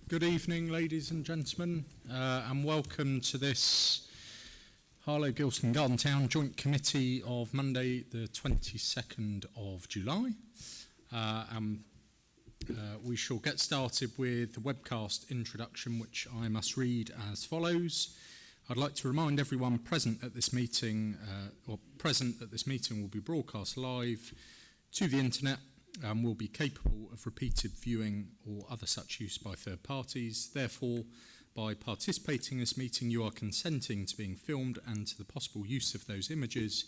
Good evening, ladies and gentlemen, and welcome to this Harlow, Gilston, Garden Town Joint Committee of Monday, the 22nd of July. We shall get started with the webcast introduction, which I must read as follows. I'd like to remind everyone present at this meeting, will be broadcast live to the internet and will be capable of repeated viewing or other such use by third parties. Therefore, by participating in this meeting, you are consenting to being filmed and to the possible use of those images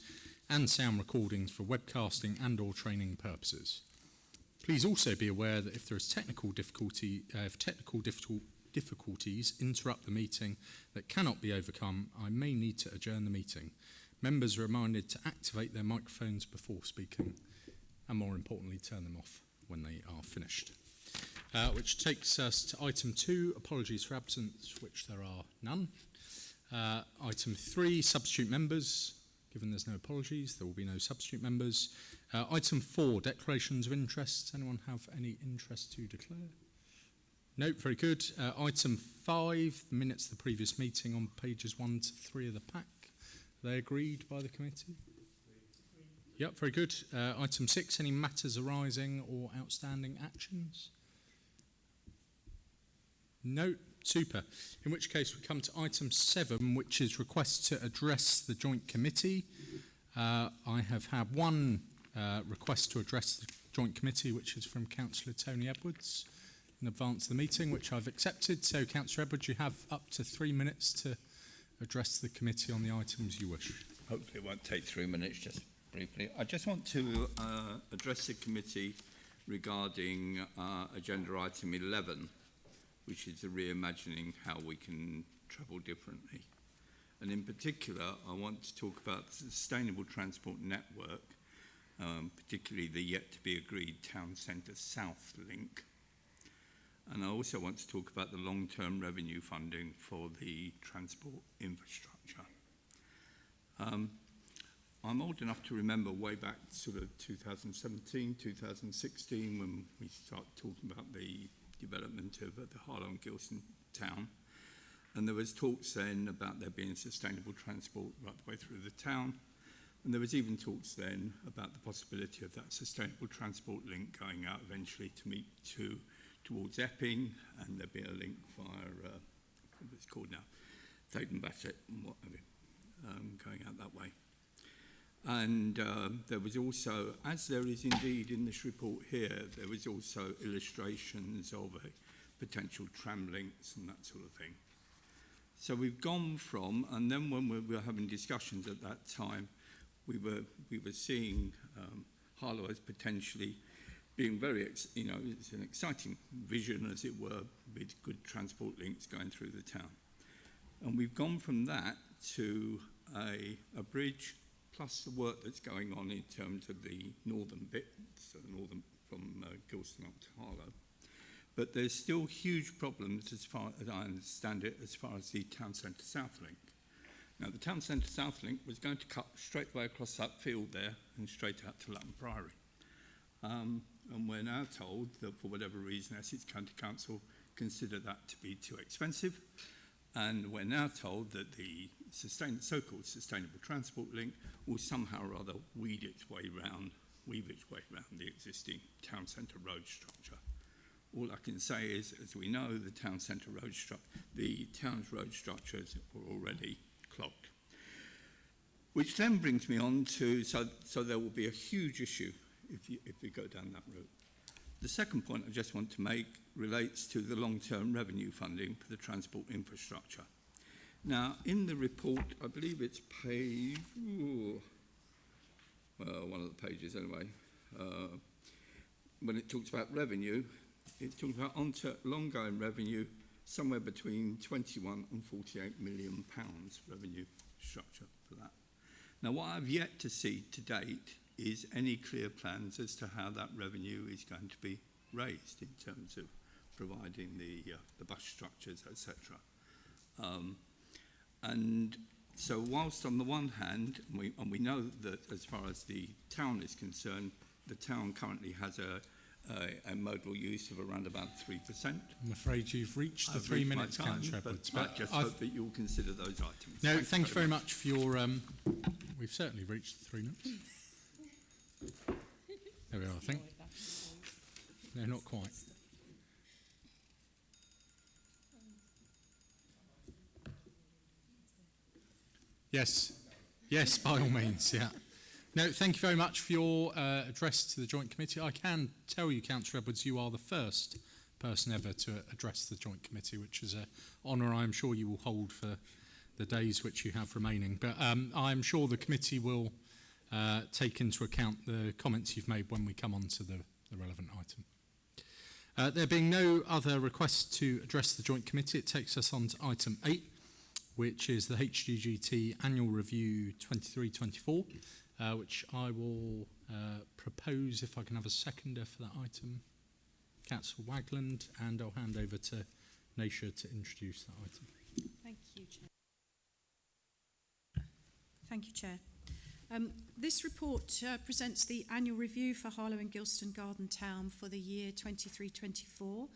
and sound recordings for webcasting and or training purposes. Please also be aware that if there is technical difficulties interrupt the meeting that cannot be overcome, I may need to adjourn the meeting. Members are reminded to activate their microphones before speaking, and more importantly, turn them off when they are finished. Which takes us to item 2, apologies for absence, which there are none. Item 3, substitute members. Given there's no apologies, there will be no substitute members. Item 4, declarations of interest. Anyone have any interest to declare? No, very good. Item 5, the minutes of the previous meeting on pages 1 to 3 of the pack. Are they agreed by the committee? Yep, very good. Item 6, any matters arising or outstanding actions? No, super. In which case we come to item 7, which is request to address the joint committee. I have had one request to address the joint committee, which is from Councillor Tony Edwards in advance of the meeting, which I've accepted. So, Councillor Edwards, you have up to 3 minutes to address the committee on the items you wish. Hopefully it won't take 3 minutes, just briefly. I just want to address the committee regarding agenda item 11, which is the reimagining how we can travel differently. And in particular, I want to talk about the sustainable transport network, particularly the yet-to-be-agreed Town Centre South link. And I also want to talk about the long-term revenue funding for the transport infrastructure. I'm old enough to remember way back sort of 2017, 2016, when we started talking about the development of the Harlow and Gilston town. And there was talks then about there being sustainable transport right the way through the town. And there was even talks then about the possibility of that sustainable transport link going out eventually to meet towards Epping, and there'd be a link via, what it's called now, Thaden Bassett and what have you, going out that way. And there was also, as there is indeed in this report here, there was also illustrations of a potential tram links and that sort of thing. So we've gone from, and then when we were having discussions at that time, we were seeing Harlow as potentially being very, it's an exciting vision, as it were, with good transport links going through the town. And we've gone from that to a bridge, plus the work that's going on in terms of the northern bit, so northern from Gilston up to Harlow. But there's still huge problems, as far as I understand it, as far as the Town Centre South link. Now, the Town Centre South link was going to cut straight away across that field there and straight out to Lutton Priory. And we're now told that for whatever reason, Essex County Council consider that to be too expensive. And we're now told that the so-called sustainable transport link will somehow or other weave its way round the existing town centre road structure. All I can say is, as we know, the town's road structures are already clogged. Which then brings me on to, so there will be a huge issue if we go down that route. The second point I just want to make relates to the long-term revenue funding for the transport infrastructure. Now, in the report, I believe it's page, one of the pages anyway, when it talks about revenue, it's talking about ongoing revenue somewhere between 21 and 48 million pounds revenue structure for that. Now, what I've yet to see to date is any clear plans as to how that revenue is going to be raised in terms of providing the bus structures, etc. And so whilst on the one hand, we know that as far as the town is concerned, the town currently has a modal use of around about 3%. I'm afraid you've reached the I've 3 reached my minutes, time, Councillor Edwards. but I just hope that you'll consider those items. No, thank you very much for your... we've certainly reached the 3 minutes. There we are, I think. No, not quite. Yes. Yes, by all means, yeah. No, thank you very much for your address to the Joint Committee. I can tell you, Councillor Edwards, you are the first person ever to address the Joint Committee, which is an honour I'm sure you will hold for the days which you have remaining. But I'm sure the committee will take into account the comments you've made when we come on to the relevant item. There being no other requests to address the Joint Committee, it takes us on to item 8, which is the HGGT Annual Review 23-24, which I will propose, if I can have a seconder for that item, Councillor Wagland, and I'll hand over to Naisha to introduce that item. Thank you, Chair. Thank you, Chair. This report presents the annual review for Harlow and Gilston Garden Town for the year 23-24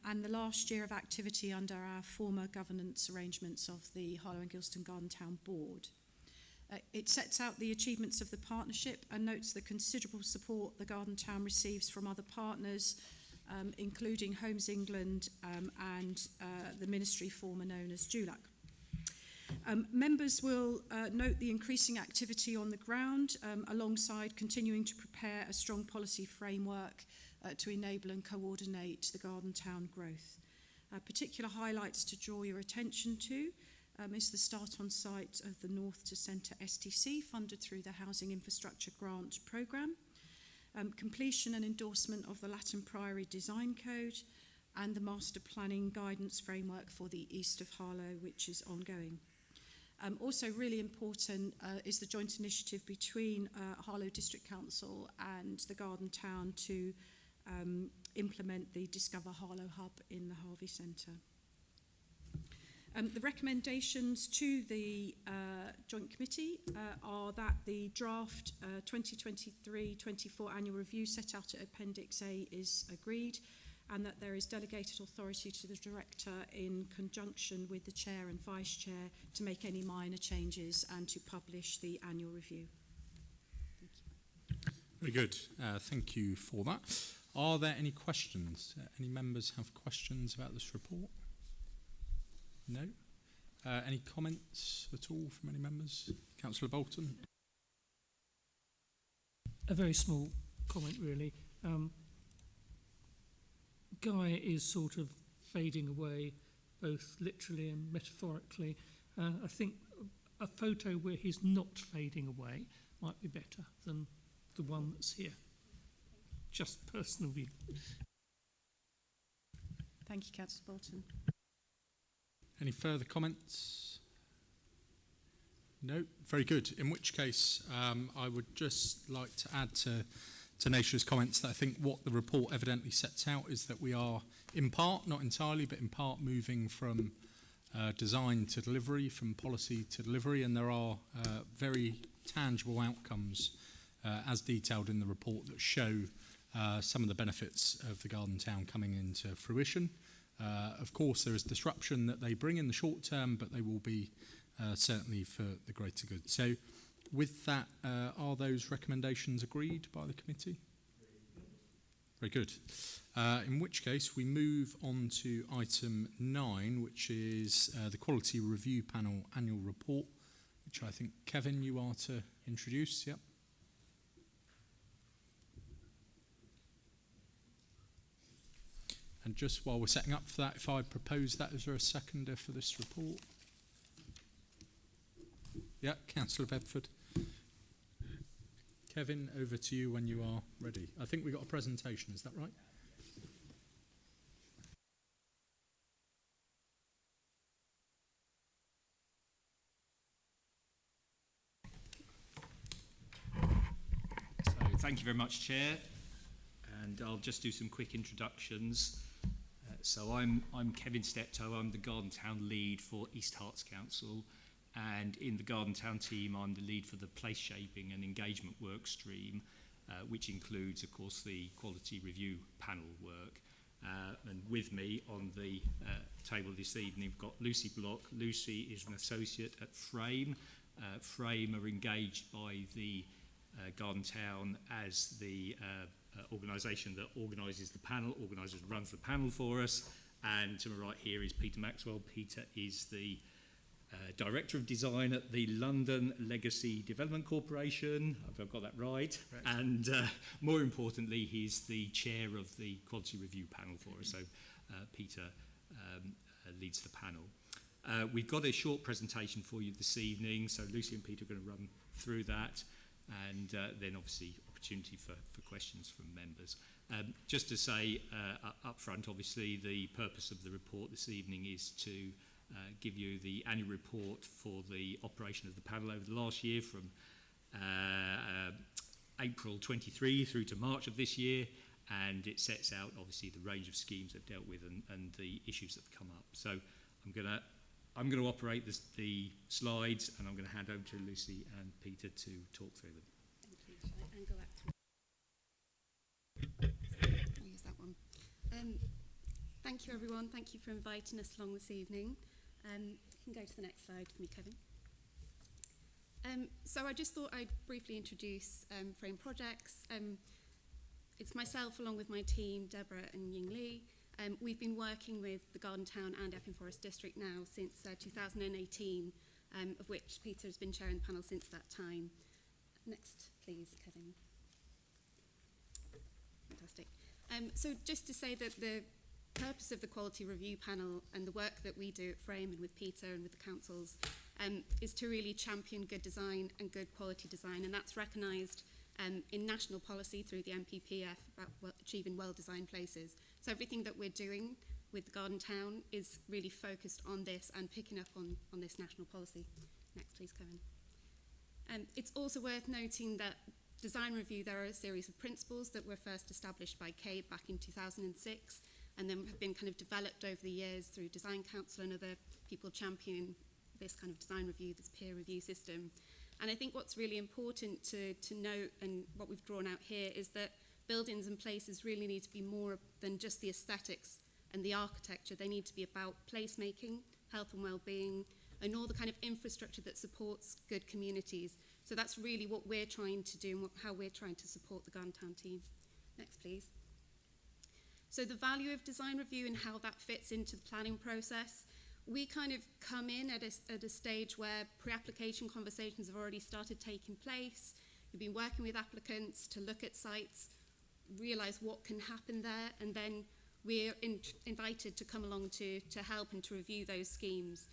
and the last year of activity under our former governance arrangements of the Harlow and Gilston Garden Town Board. It sets out the achievements of the partnership and notes the considerable support the Garden Town receives from other partners, including Homes England and the ministry former known as JULAC. Members will note the increasing activity on the ground alongside continuing to prepare a strong policy framework to enable and coordinate the Garden Town growth. Particular highlights to draw your attention to is the start on site of the North to Centre STC funded through the Housing Infrastructure Grant Programme, completion and endorsement of the Latin Priory Design Code and the Master Planning Guidance Framework for the East of Harlow, which is ongoing. Also really important is the joint initiative between Harlow District Council and the Garden Town to implement the Discover Harlow Hub in the Harvey Centre. The recommendations to the Joint Committee are that the draft 2023-24 annual review set out at Appendix A is agreed, and that there is delegated authority to the Director in conjunction with the Chair and Vice Chair to make any minor changes and to publish the annual review. Thank you. Very good. Thank you for that. Are there any questions? Any members have questions about this report? No? Any comments at all from any members? Councillor Bolton? A very small comment, really. Guy is sort of fading away, both literally and metaphorically. I think a photo where he's not fading away might be better than the one that's here. Just personal view. Thank you, Councillor Bolton. Any further comments? No? Very good. In which case, I would just like to add to Naisha's comments that I think what the report evidently sets out is that we are in part, not entirely, but in part moving from design to delivery, from policy to delivery, and there are very tangible outcomes as detailed in the report that show some of the benefits of the Garden Town coming into fruition. Of course, there is disruption that they bring in the short term, but they will be certainly for the greater good. So with that, are those recommendations agreed by the committee? Very good. In which case, we move on to item 9, which is the Quality Review Panel Annual Report, which I think, Kevin, you are to introduce. Yep. And just while we're setting up for that, if I propose that, is there a seconder for this report? Yeah, Councillor Bedford. Kevin, over to you when you are ready. I think we got a presentation, is that right? So, thank you very much, Chair. And I'll just do some quick introductions. So I'm Kevin Steptoe. I'm the Garden Town lead for East Herts Council, and in the Garden Town team I'm the lead for the place shaping and engagement work stream, which includes, of course, the quality review panel work. And with me on the table this evening, we've got Lucy Block. Lucy is an associate at Frame. Frame are engaged by the Garden Town as the organisation that organises the panel, runs the panel for us. And to my right here is Peter Maxwell. Peter is the Director of Design at the London Legacy Development Corporation, if I've got that right. Correct. And more importantly, he's the chair of the Quality Review panel for us. So Peter leads the panel. We've got a short presentation for you this evening, so Lucy and Peter are going to run through that, and then obviously opportunity for questions from members. Just to say up front, obviously the purpose of the report this evening is to give you the annual report for the operation of the panel over the last year from April 23 through to March of this year, and it sets out obviously the range of schemes they've dealt with and the issues that have come up. So I'm going to operate the slides, and I'm going to hand over to Lucy and Peter to talk through them. Thank you. Shall I angle that through? I'll use that one. Thank you, everyone. Thank you for inviting us along this evening. You can go to the next slide for me, Kevin. So I just thought I'd briefly introduce Frame Projects. It's myself along with my team, Deborah and Ying Lee. We've been working with the Garden Town and Epping Forest District now since 2018, of which Peter has been chairing the panel since that time. Next, please, Kevin. Fantastic. So just to say that the purpose of the Quality Review panel and the work that we do at Frame and with Peter and with the councils is to really champion good design and good quality design, and that's recognised in national policy through the MPPF about achieving well-designed places. So everything that we're doing with the Garden Town is really focused on this and picking up on this national policy. Next, please, Kevin. It's also worth noting that design review, there are a series of principles that were first established by CABE back in 2006, and then have been kind of developed over the years through Design Council and other people championing this kind of design review, this peer review system. And I think what's really important to note, and what we've drawn out here, is that buildings and places really need to be more than just the aesthetics and the architecture. They need to be about placemaking, health and well-being, and all the kind of infrastructure that supports good communities. So that's really what we're trying to do and how we're trying to support the Garden Town team. Next, please. So the value of design review and how that fits into the planning process. We kind of come in at a stage where pre-application conversations have already started taking place. We've been working with applicants to look at sites, realise what can happen there, and then we're invited to come along to help and to review those schemes.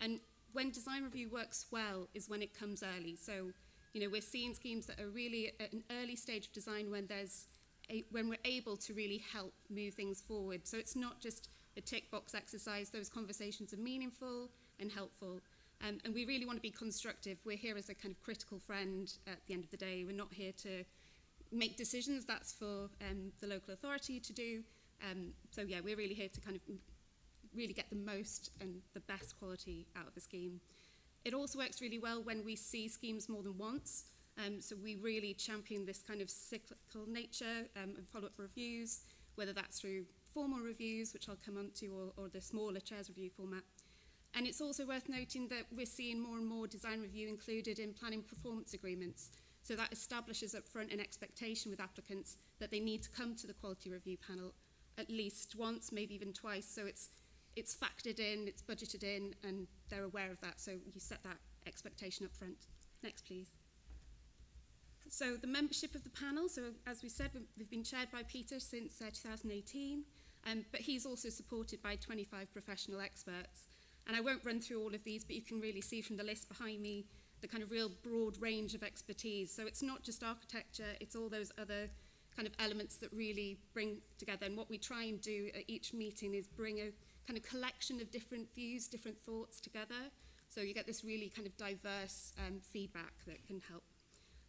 And when design review works well is when it comes early. So, you know, we're seeing schemes that are really at an early stage of design when when we're able to really help move things forward. So it's not just a tick box exercise. Those conversations are meaningful and helpful. And we really want to be constructive. We're here as a kind of critical friend at the end of the day. We're not here to make decisions. That's for the local authority to do. So yeah, we're really here to kind of really get the most and the best quality out of a scheme. It also works really well when we see schemes more than once. So we really champion this kind of cyclical nature and follow-up reviews, whether that's through formal reviews, which I'll come on to, or the smaller chairs review format. And it's also worth noting that we're seeing more and more design review included in planning performance agreements. So that establishes upfront an expectation with applicants that they need to come to the quality review panel at least once, maybe even twice. So it's factored in, it's budgeted in, and they're aware of that. So you set that expectation up front. Next, please. So the membership of the panel, so as we said, we've been chaired by Peter since 2018, but he's also supported by 25 professional experts. And I won't run through all of these, but you can really see from the list behind me the kind of real broad range of expertise. So it's not just architecture, it's all those other kind of elements that really bring together. And what we try and do at each meeting is bring a kind of collection of different views, different thoughts together. So you get this really kind of diverse feedback that can help.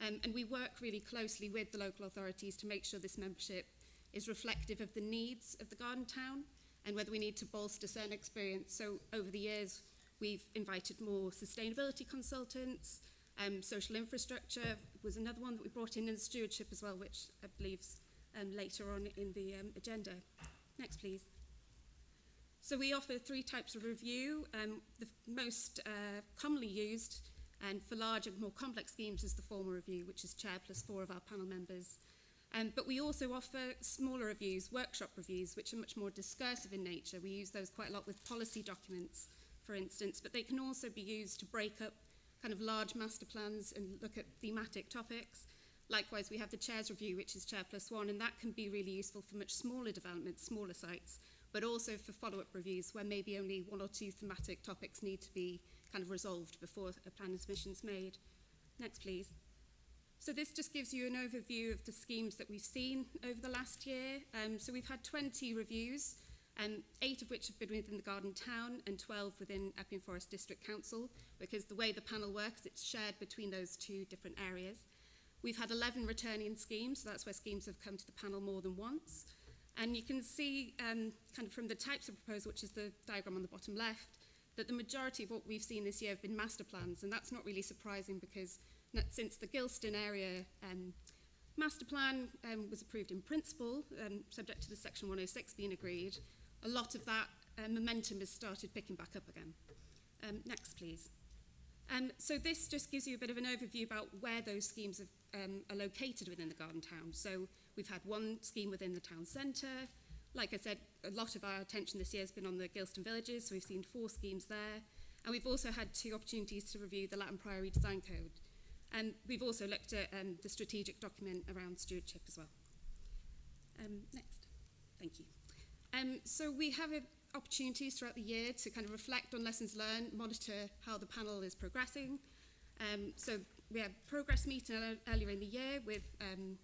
And we work really closely with the local authorities to make sure this membership is reflective of the needs of the Garden Town and whether we need to bolster certain experience. So over the years, we've invited more sustainability consultants, Social infrastructure was another one that we brought in, and stewardship as well, which I believe is later on in the agenda. Next, please. So we offer 3 types of review. The most commonly used, and for larger, more complex schemes, is the formal review, which is chair plus 4 of our panel members. But we also offer smaller reviews, workshop reviews, which are much more discursive in nature. We use those quite a lot with policy documents, for instance, but they can also be used to break up kind of large master plans and look at thematic topics. Likewise, we have the chair's review, which is chair plus 1, and that can be really useful for much smaller developments, smaller sites, but also for follow-up reviews where maybe only 1 or 2 thematic topics need to be kind of resolved before a plan submission is made. Next, please. So this just gives you an overview of the schemes that we've seen over the last year. So we've had 20 reviews, 8 of which have been within the Garden Town and 12 within Epping Forest District Council, because the way the panel works, it's shared between those 2 different areas. We've had 11 returning schemes, so that's where schemes have come to the panel more than once. And you can see kind of from the types of proposal, which is the diagram on the bottom left, that the majority of what we've seen this year have been master plans, and that's not really surprising because since the Gilston area master plan was approved in principle, subject to the Section 106 being agreed, a lot of that momentum has started picking back up again. Next, please. So this just gives you a bit of an overview about where those schemes are located within the Garden Town. So we've had 1 scheme within the town centre. Like I said, a lot of our attention this year has been on the Gilston villages, so we've seen 4 schemes there. And we've also had 2 opportunities to review the Latin Priory Design Code. And we've also looked at the strategic document around stewardship as well. Next. Thank you. So we have opportunities throughout the year to kind of reflect on lessons learned, monitor how the panel is progressing. So we had a progress meeting earlier in the year with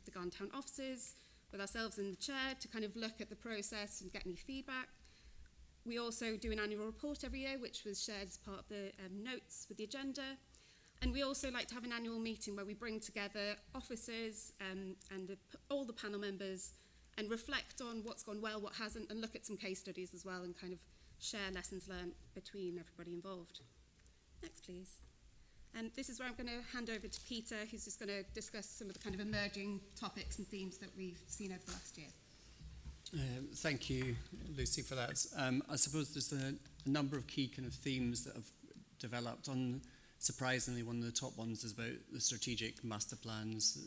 the Garden Town officers, with ourselves and the chair, to kind of look at the process and get any feedback. We also do an annual report every year, which was shared as part of the notes with the agenda. And we also like to have an annual meeting where we bring together officers and all the panel members and reflect on what's gone well, what hasn't, and look at some case studies as well and kind of share lessons learned between everybody involved. Next, please. And this is where I'm going to hand over to Peter, who's just going to discuss some of the kind of emerging topics and themes that we've seen over the last year. Thank you, Lucy, for that. I suppose there's a number of key kind of themes that have developed. Surprisingly, one of the top ones is about the strategic master plans.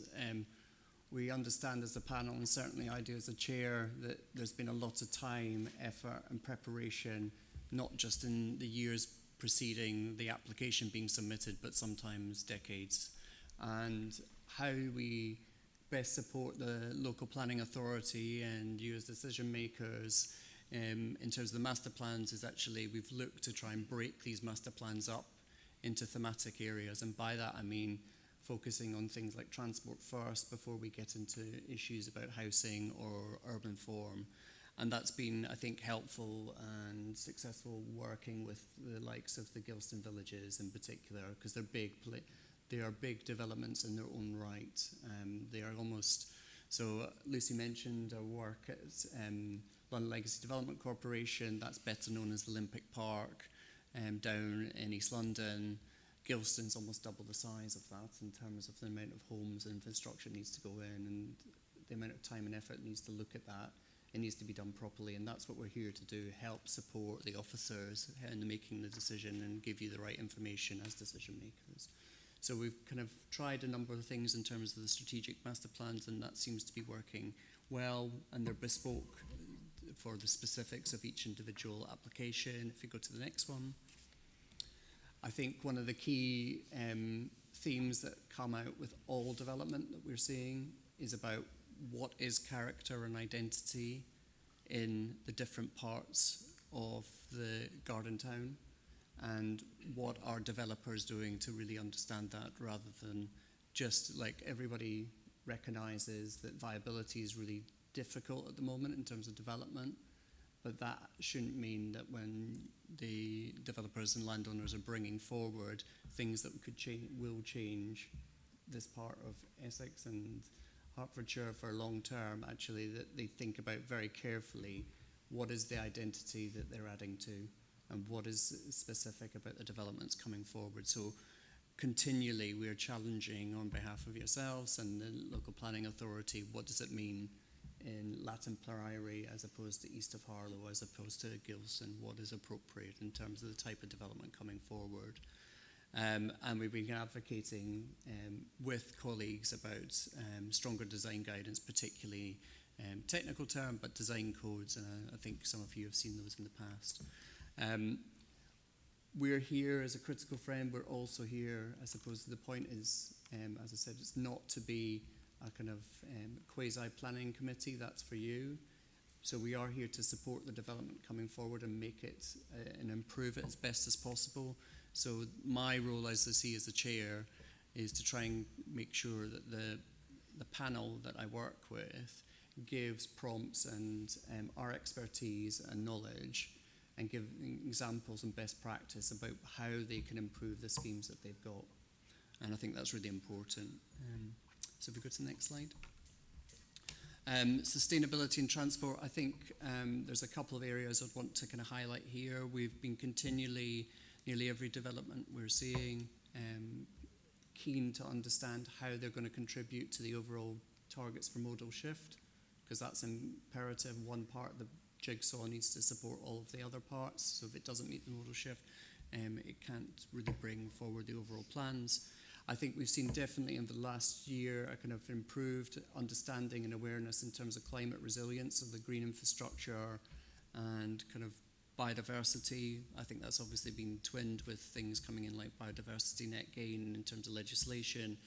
We understand as a panel, and certainly I do as a chair, that there's been a lot of time, effort and preparation, not just in the years preceding the application being submitted, but sometimes decades. And how we best support the local planning authority and you as decision makers in terms of the master plans is actually we've looked to try and break these master plans up into thematic areas, and by that I mean focusing on things like transport first before we get into issues about housing or urban form. And that's been, I think, helpful and successful working with the likes of the Gilston villages in particular, because they are big developments in their own right. They are almost, so Lucy mentioned our work at London Legacy Development Corporation, that's better known as the Olympic Park, down in East London. Gilston's almost double the size of that in terms of the amount of homes and infrastructure needs to go in and the amount of time and effort needs to look at that. It needs to be done properly, and that's what we're here to do, help support the officers in making the decision and give you the right information as decision makers. So we've kind of tried a number of things in terms of the strategic master plans, and that seems to be working well, and they're bespoke for the specifics of each individual application. If you go to the next one. I think one of the key themes that come out with all development that we're seeing is about what is character and identity in the different parts of the Garden Town, and what are developers doing to really understand that, rather than just like everybody recognises that viability is really difficult at the moment in terms of development, but that shouldn't mean that when the developers and landowners are bringing forward things that will change this part of Essex and Hertfordshire for long term, actually, that they think about very carefully what is the identity that they're adding to and what is specific about the developments coming forward. So continually we're challenging on behalf of yourselves and the local planning authority, what does it mean in Latin Priory as opposed to east of Harlow, as opposed to Gilson, what is appropriate in terms of the type of development coming forward. And we've been advocating with colleagues about stronger design guidance, particularly technical term, but design codes, and I think some of you have seen those in the past. We're here as a critical friend. We're also here, I suppose the point is, as I said, it's not to be a kind of quasi-planning committee, that's for you. So we are here to support the development coming forward and make it and improve it as best as possible. So my role, as I see as the chair, is to try and make sure that the panel that I work with gives prompts and our expertise and knowledge, and give examples and best practice about how they can improve the schemes that they've got. And I think that's really important. So if we go to the next slide. Sustainability and transport, I think there's a couple of areas I'd want to kind of highlight here. We've been continually, nearly every development we're seeing, keen to understand how they're going to contribute to the overall targets for modal shift, because that's imperative. One part of the jigsaw needs to support all of the other parts, so if it doesn't meet the modal shift, it can't really bring forward the overall plans. I think we've seen definitely in the last year a kind of improved understanding and awareness in terms of climate resilience of the green infrastructure and kind of biodiversity. I think that's obviously been twinned with things coming in like biodiversity net gain in terms of legislation.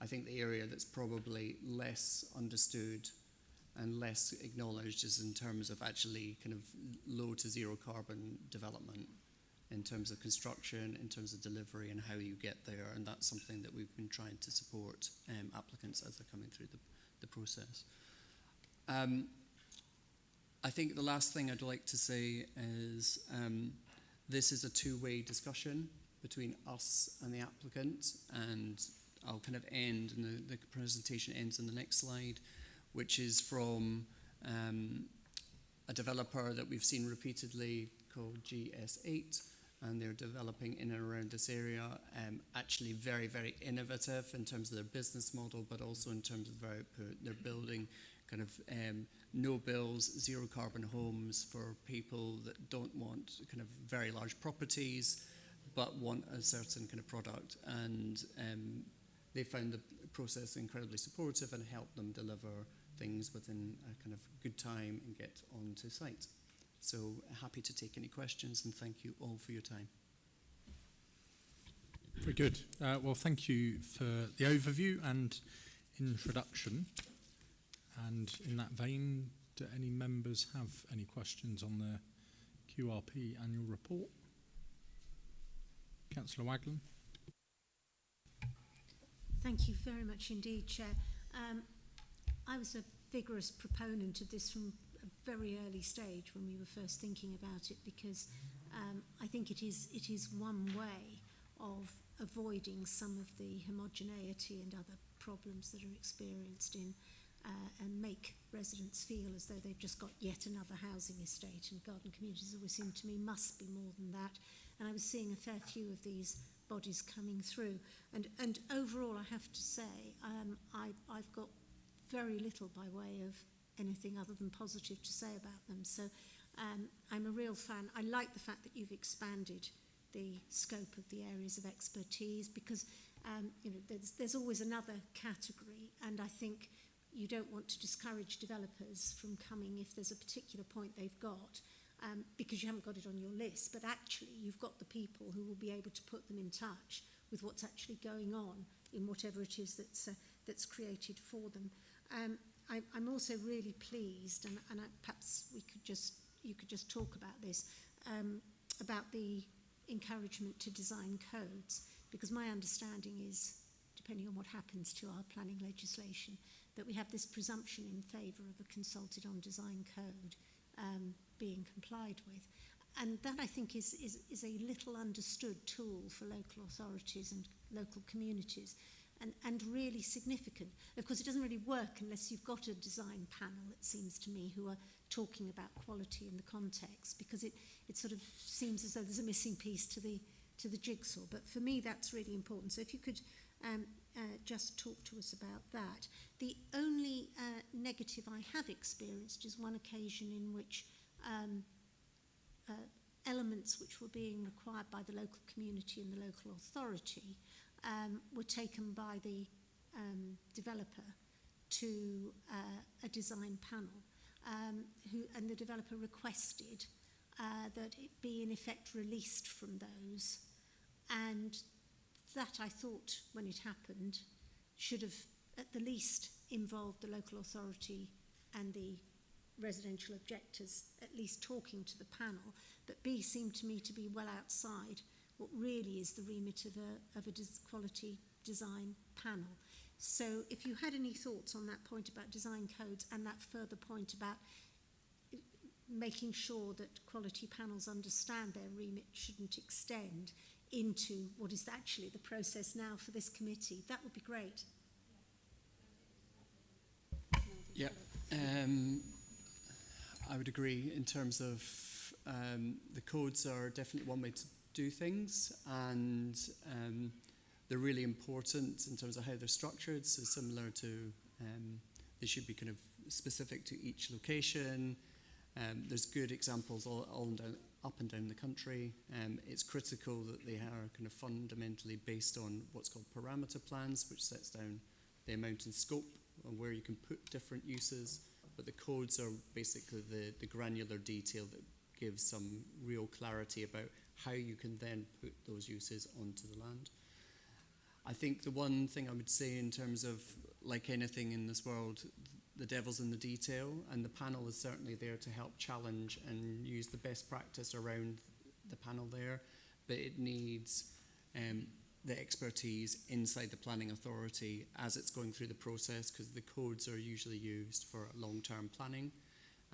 I think the area that's probably less understood and less acknowledged is in terms of actually kind of low to zero carbon development, in terms of construction, in terms of delivery and how you get there. And that's something that we've been trying to support applicants as they're coming through the process. I think the last thing I'd like to say is this is a two-way discussion between us and the applicant, and I'll kind of end, and the presentation ends on the next slide, which is from a developer that we've seen repeatedly called GS8, and they're developing in and around this area, actually very, very innovative in terms of their business model, but also in terms of their output. They're building kind of no bills, zero carbon homes for people that don't want kind of very large properties, but want a certain kind of product. And they found the process incredibly supportive and helped them deliver things within a kind of good time and get onto site. So happy to take any questions, and thank you all for your time. Very good. Well, thank you for the overview and introduction. And in that vein, do any members have any questions on the QRP annual report? Councillor Wagland. Thank you very much indeed, Chair. I was a vigorous proponent of this from a very early stage when we were first thinking about it, because I think it is one way of avoiding some of the homogeneity and other problems that are experienced in and make residents feel as though they've just got yet another housing estate, and garden communities always seem to me must be more than that. And I was seeing a fair few of these bodies coming through, and overall I have to say I've got very little by way of anything other than positive to say about them. So I'm a real fan. I like the fact that you've expanded the scope of the areas of expertise, because you know, there's always another category, and I think you don't want to discourage developers from coming if there's a particular point they've got, because you haven't got it on your list, but actually you've got the people who will be able to put them in touch with what's actually going on in whatever it is that's created for them. I'm also really pleased, and perhaps you could just talk about this, about the encouragement to design codes, because my understanding is, depending on what happens to our planning legislation, that we have this presumption in favour of a consulted on design code being complied with. And that, I think, is a little understood tool for local authorities and local communities, and really significant. Of course, it doesn't really work unless you've got a design panel, it seems to me, who are talking about quality in the context, because it sort of seems as though there's a missing piece to to the jigsaw. But for me, that's really important. So if you could just talk to us about that. The only negative I have experienced is one occasion in which elements which were being required by the local community and the local authority were taken by the developer to a design panel, and the developer requested that it be in effect released from those, and that, I thought, when it happened, should have at the least involved the local authority and the residential objectors at least talking to the panel, but B seemed to me to be well outside what really is the remit of a quality design panel. So if you had any thoughts on that point about design codes and that further point about making sure that quality panels understand their remit shouldn't extend into what is actually the process now for this committee, that would be great. Yeah, I would agree in terms of the codes are definitely one way to do things, and they're really important in terms of how they're structured. So similar to, they should be kind of specific to each location. There's good examples all up and down the country. It's critical that they are kind of fundamentally based on what's called parameter plans, which sets down the amount and scope and where you can put different uses. But the codes are basically the granular detail that gives some real clarity about how you can then put those uses onto the land. I think the one thing I would say in terms of, like anything in this world, the devil's in the detail, and the panel is certainly there to help challenge and use the best practice around the panel there, but it needs the expertise inside the planning authority as it's going through the process, because the codes are usually used for long-term planning,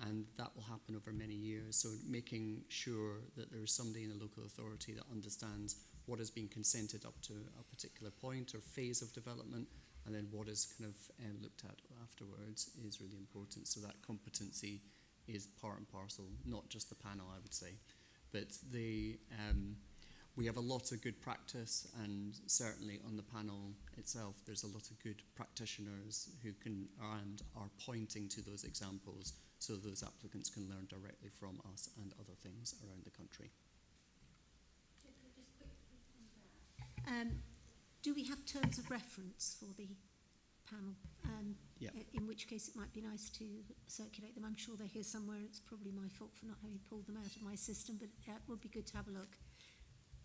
and that will happen over many years. So making sure that there's somebody in a local authority that understands what has been consented up to a particular point or phase of development, and then what is kind of looked at afterwards is really important. So that competency is part and parcel, not just the panel, I would say. But we have a lot of good practice, and certainly on the panel itself, there's a lot of good practitioners who can and are pointing to those examples so those applicants can learn directly from us and other things around the country. Do we have terms of reference for the panel? Yeah. In which case it might be nice to circulate them. I'm sure they're here somewhere. It's probably my fault for not having pulled them out of my system, but it would be good to have a look.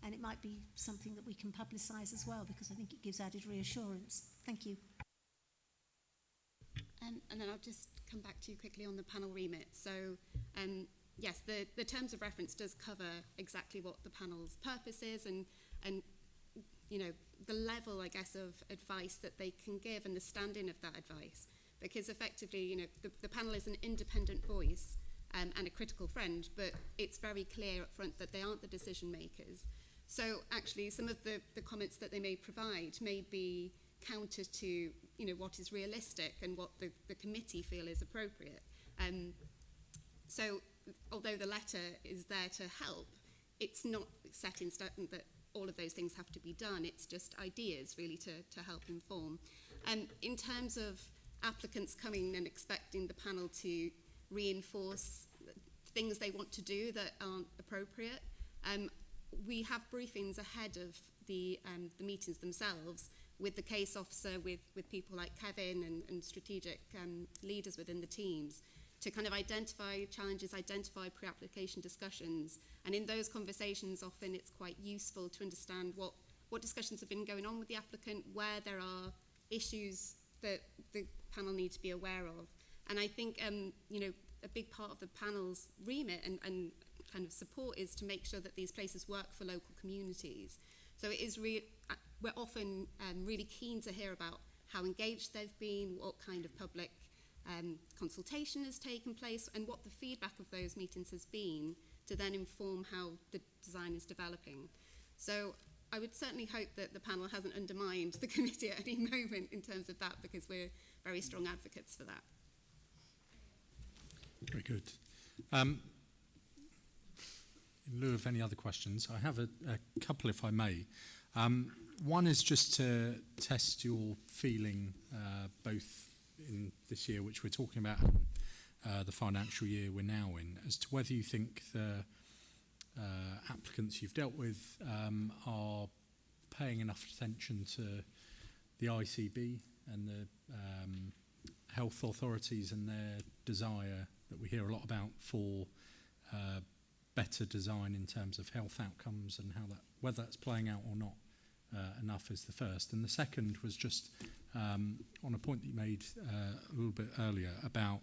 And it might be something that we can publicise as well, because I think it gives added reassurance. Thank you. And then I'll just come back to you quickly on the panel remit. So, yes, the terms of reference does cover exactly what the panel's purpose is, and you know, the level, I guess, of advice that they can give and the stand-in of that advice. Because effectively, you know, the panel is an independent voice and a critical friend, but it's very clear up front that they aren't the decision makers. So actually, some of the comments that they may provide may be counter to, you know, what is realistic and what the committee feel is appropriate. So although the letter is there to help, it's not set in stone that all of those things have to be done. It's just ideas really to help inform. In terms of applicants coming and expecting the panel to reinforce things they want to do that aren't appropriate, we have briefings ahead of the meetings themselves with the case officer, with people like Kevin and strategic leaders within the teams, to kind of identify challenges, identify pre-application discussions. And in those conversations, often it's quite useful to understand what discussions have been going on with the applicant, where there are issues that the panel need to be aware of. And I think, you know, a big part of the panel's remit and kind of support is to make sure that these places work for local communities. So it is we're often really keen to hear about how engaged they've been, what kind of public consultation has taken place, and what the feedback of those meetings has been, to then inform how the design is developing. So I would certainly hope that the panel hasn't undermined the committee at any moment in terms of that, because we're very strong advocates for that. Very good. in lieu of any other questions, I have a couple, if I may. One is just to test your feeling, both in this year, which we're talking about, and the financial year we're now in, as to whether you think the applicants you've dealt with are paying enough attention to the ICB and the health authorities and their desire that we hear a lot about for better design in terms of health outcomes, and how that, whether that's playing out or not enough, is the first. And the second was just on a point that you made a little bit earlier about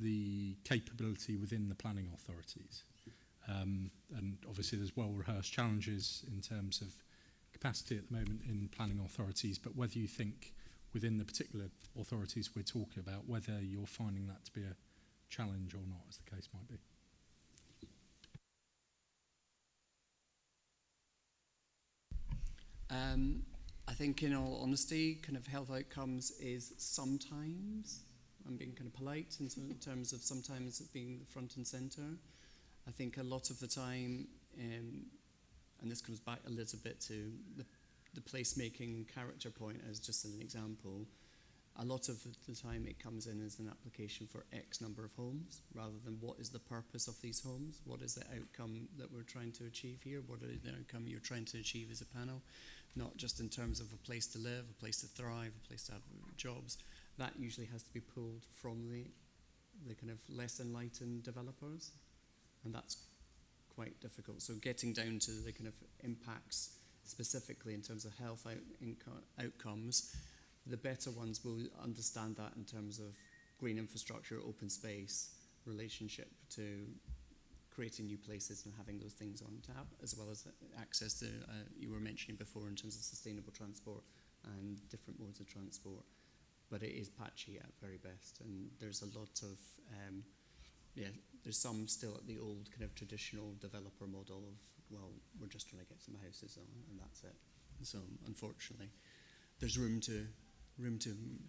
the capability within the planning authorities. And obviously there's well-rehearsed challenges in terms of capacity at the moment in planning authorities, but whether you think within the particular authorities we're talking about, whether you're finding that to be a challenge or not, as the case might be. I think, in all honesty, kind of health outcomes is sometimes, I'm being kind of polite in terms of sometimes it being the front and centre. I think a lot of the time, and this comes back a little bit to the placemaking character point as just an example, a lot of the time it comes in as an application for X number of homes, rather than what is the purpose of these homes, what is the outcome that we're trying to achieve here, what is the outcome you're trying to achieve as a panel, not just in terms of a place to live, a place to thrive, a place to have jobs. That usually has to be pulled from the kind of less enlightened developers, and that's quite difficult. So getting down to the kind of impacts specifically in terms of health outcomes, the better ones will understand that in terms of green infrastructure, open space, relationship to creating new places and having those things on tap, as well as access to, you were mentioning before, in terms of sustainable transport and different modes of transport. But it is patchy at very best, and there's a lot of, there's some still at the old kind of traditional developer model of, well, we're just trying to get some houses on, and that's it. So unfortunately, there's room to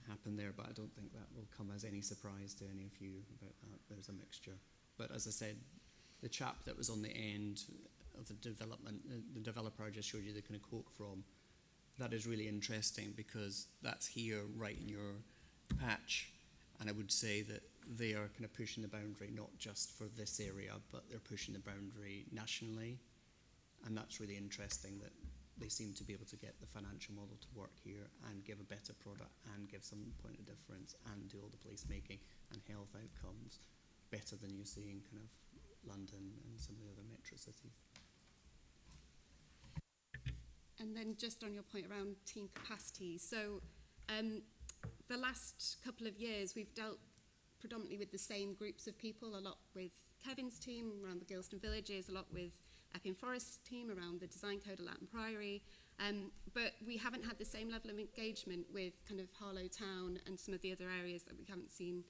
happen there, but I don't think that will come as any surprise to any of you about that. There's a mixture. But as I said, the chap that was on the end of the development, the developer I just showed you the kind of quote from, that is really interesting, because that's here right in your patch, and I would say that they are kind of pushing the boundary not just for this area, but they're pushing the boundary nationally, and that's really interesting that they seem to be able to get the financial model to work here and give a better product and give some point of difference and do all the placemaking and health outcomes better than you see in kind of London and some of the other metro cities. And then just on your point around team capacity, so the last couple of years we've dealt predominantly with the same groups of people, a lot with Kevin's team around the Gilston Villages, a lot with Epping Forest team around the design code of Latin Priory, but we haven't had the same level of engagement with kind of Harlow Town and some of the other areas that we haven't seen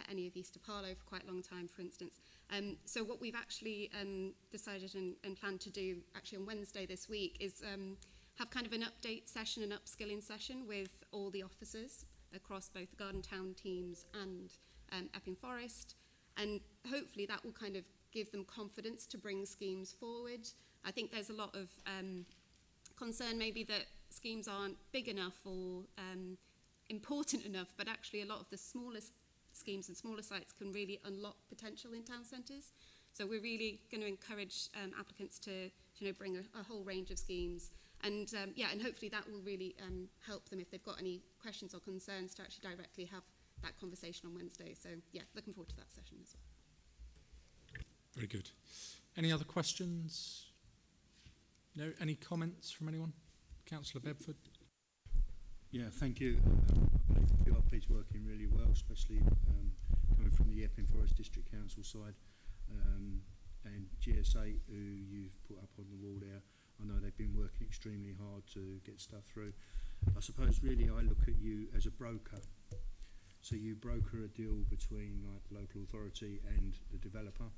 any of east of Harlow for quite a long time, for instance. So what we've actually decided and planned to do actually on Wednesday this week is have kind of an update session, an upskilling session with all the officers across both the Garden Town teams and Epping Forest, and hopefully that will kind of give them confidence to bring schemes forward. I think there's a lot of concern maybe that schemes aren't big enough or important enough, but actually a lot of the smallest schemes and smaller sites can really unlock potential in town centres. So we're really going to encourage applicants to bring a whole range of schemes, and and hopefully that will really help them if they've got any questions or concerns to actually directly have that conversation on Wednesday. So yeah, looking forward to that session as well. Very good. Any other questions? No? Any comments from anyone? Councillor Bedford? Yeah, thank you. I believe the QRP is working really well, especially coming from the Epping Forest District Council side, and GSA, who you've put up on the wall there. I know they've been working extremely hard to get stuff through. I suppose really I look at you as a broker. So you broker a deal between like the local authority and the developer,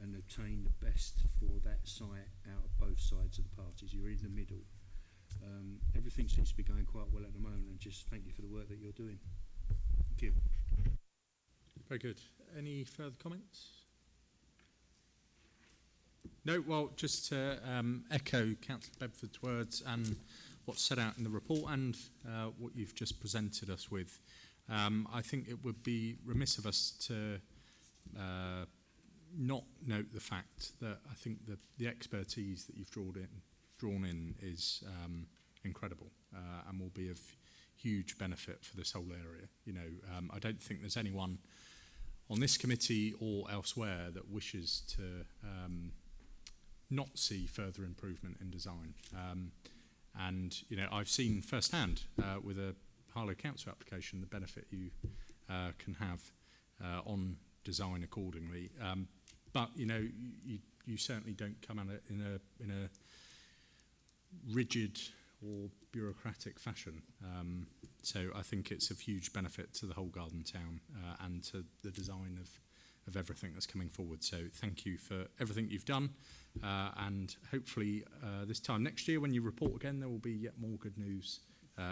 and obtain the best for that site out of both sides of the parties. You're in the middle. Everything seems to be going quite well at the moment, and just thank you for the work that you're doing. Thank you. Very good. Any further comments? No, well, just to echo Councillor Bedford's words and what's set out in the report and what you've just presented us with. I think it would be remiss of us to not note the fact that I think the expertise that you've drawn in is incredible and will be of huge benefit for this whole area. You know, I don't think there's anyone on this committee or elsewhere that wishes to not see further improvement in design. And, you know, I've seen firsthand with a Harlow Council application the benefit you can have on design accordingly. But, you know, you certainly don't come at it in a rigid or bureaucratic fashion. So I think it's of huge benefit to the whole garden town and to the design of everything that's coming forward. So thank you for everything you've done. And hopefully this time next year when you report again, there will be yet more good news.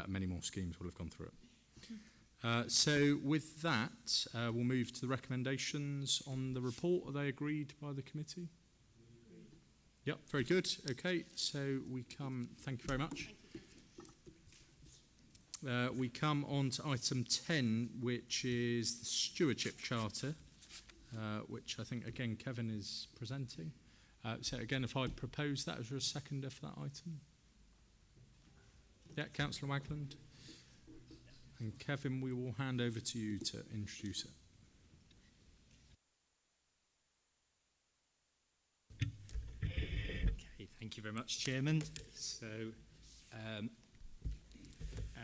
Many more schemes will have gone through it. So with that, we'll move to the recommendations on the report. Are they agreed by the committee? Yep, very good. Okay, so thank you very much. We come on to item 10, which is the Stewardship Charter, which I think, again, Kevin is presenting. So again, if I propose that, is there a seconder for that item? Yeah, Councillor Wagland. And Kevin, we will hand over to you to introduce it. Okay, thank you very much, Chairman. So,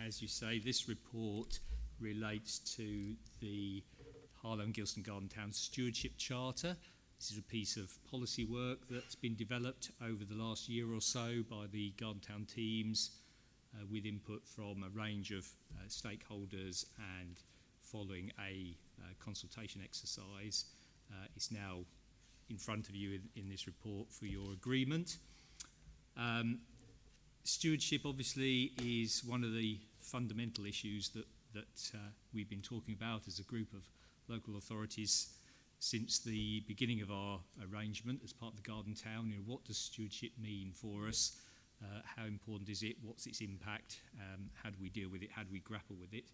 as you say, this report relates to the Harlow and Gilston Garden Town Stewardship Charter. This is a piece of policy work that's been developed over the last year or so by the Garden Town teams with input from a range of stakeholders and following a consultation exercise. It's now in front of you in this report for your agreement. Stewardship obviously is one of the fundamental issues that we've been talking about as a group of local authorities since the beginning of our arrangement as part of the Garden Town. You know, what does stewardship mean for us? How important is it? What's its impact? How do we deal with it? How do we grapple with it?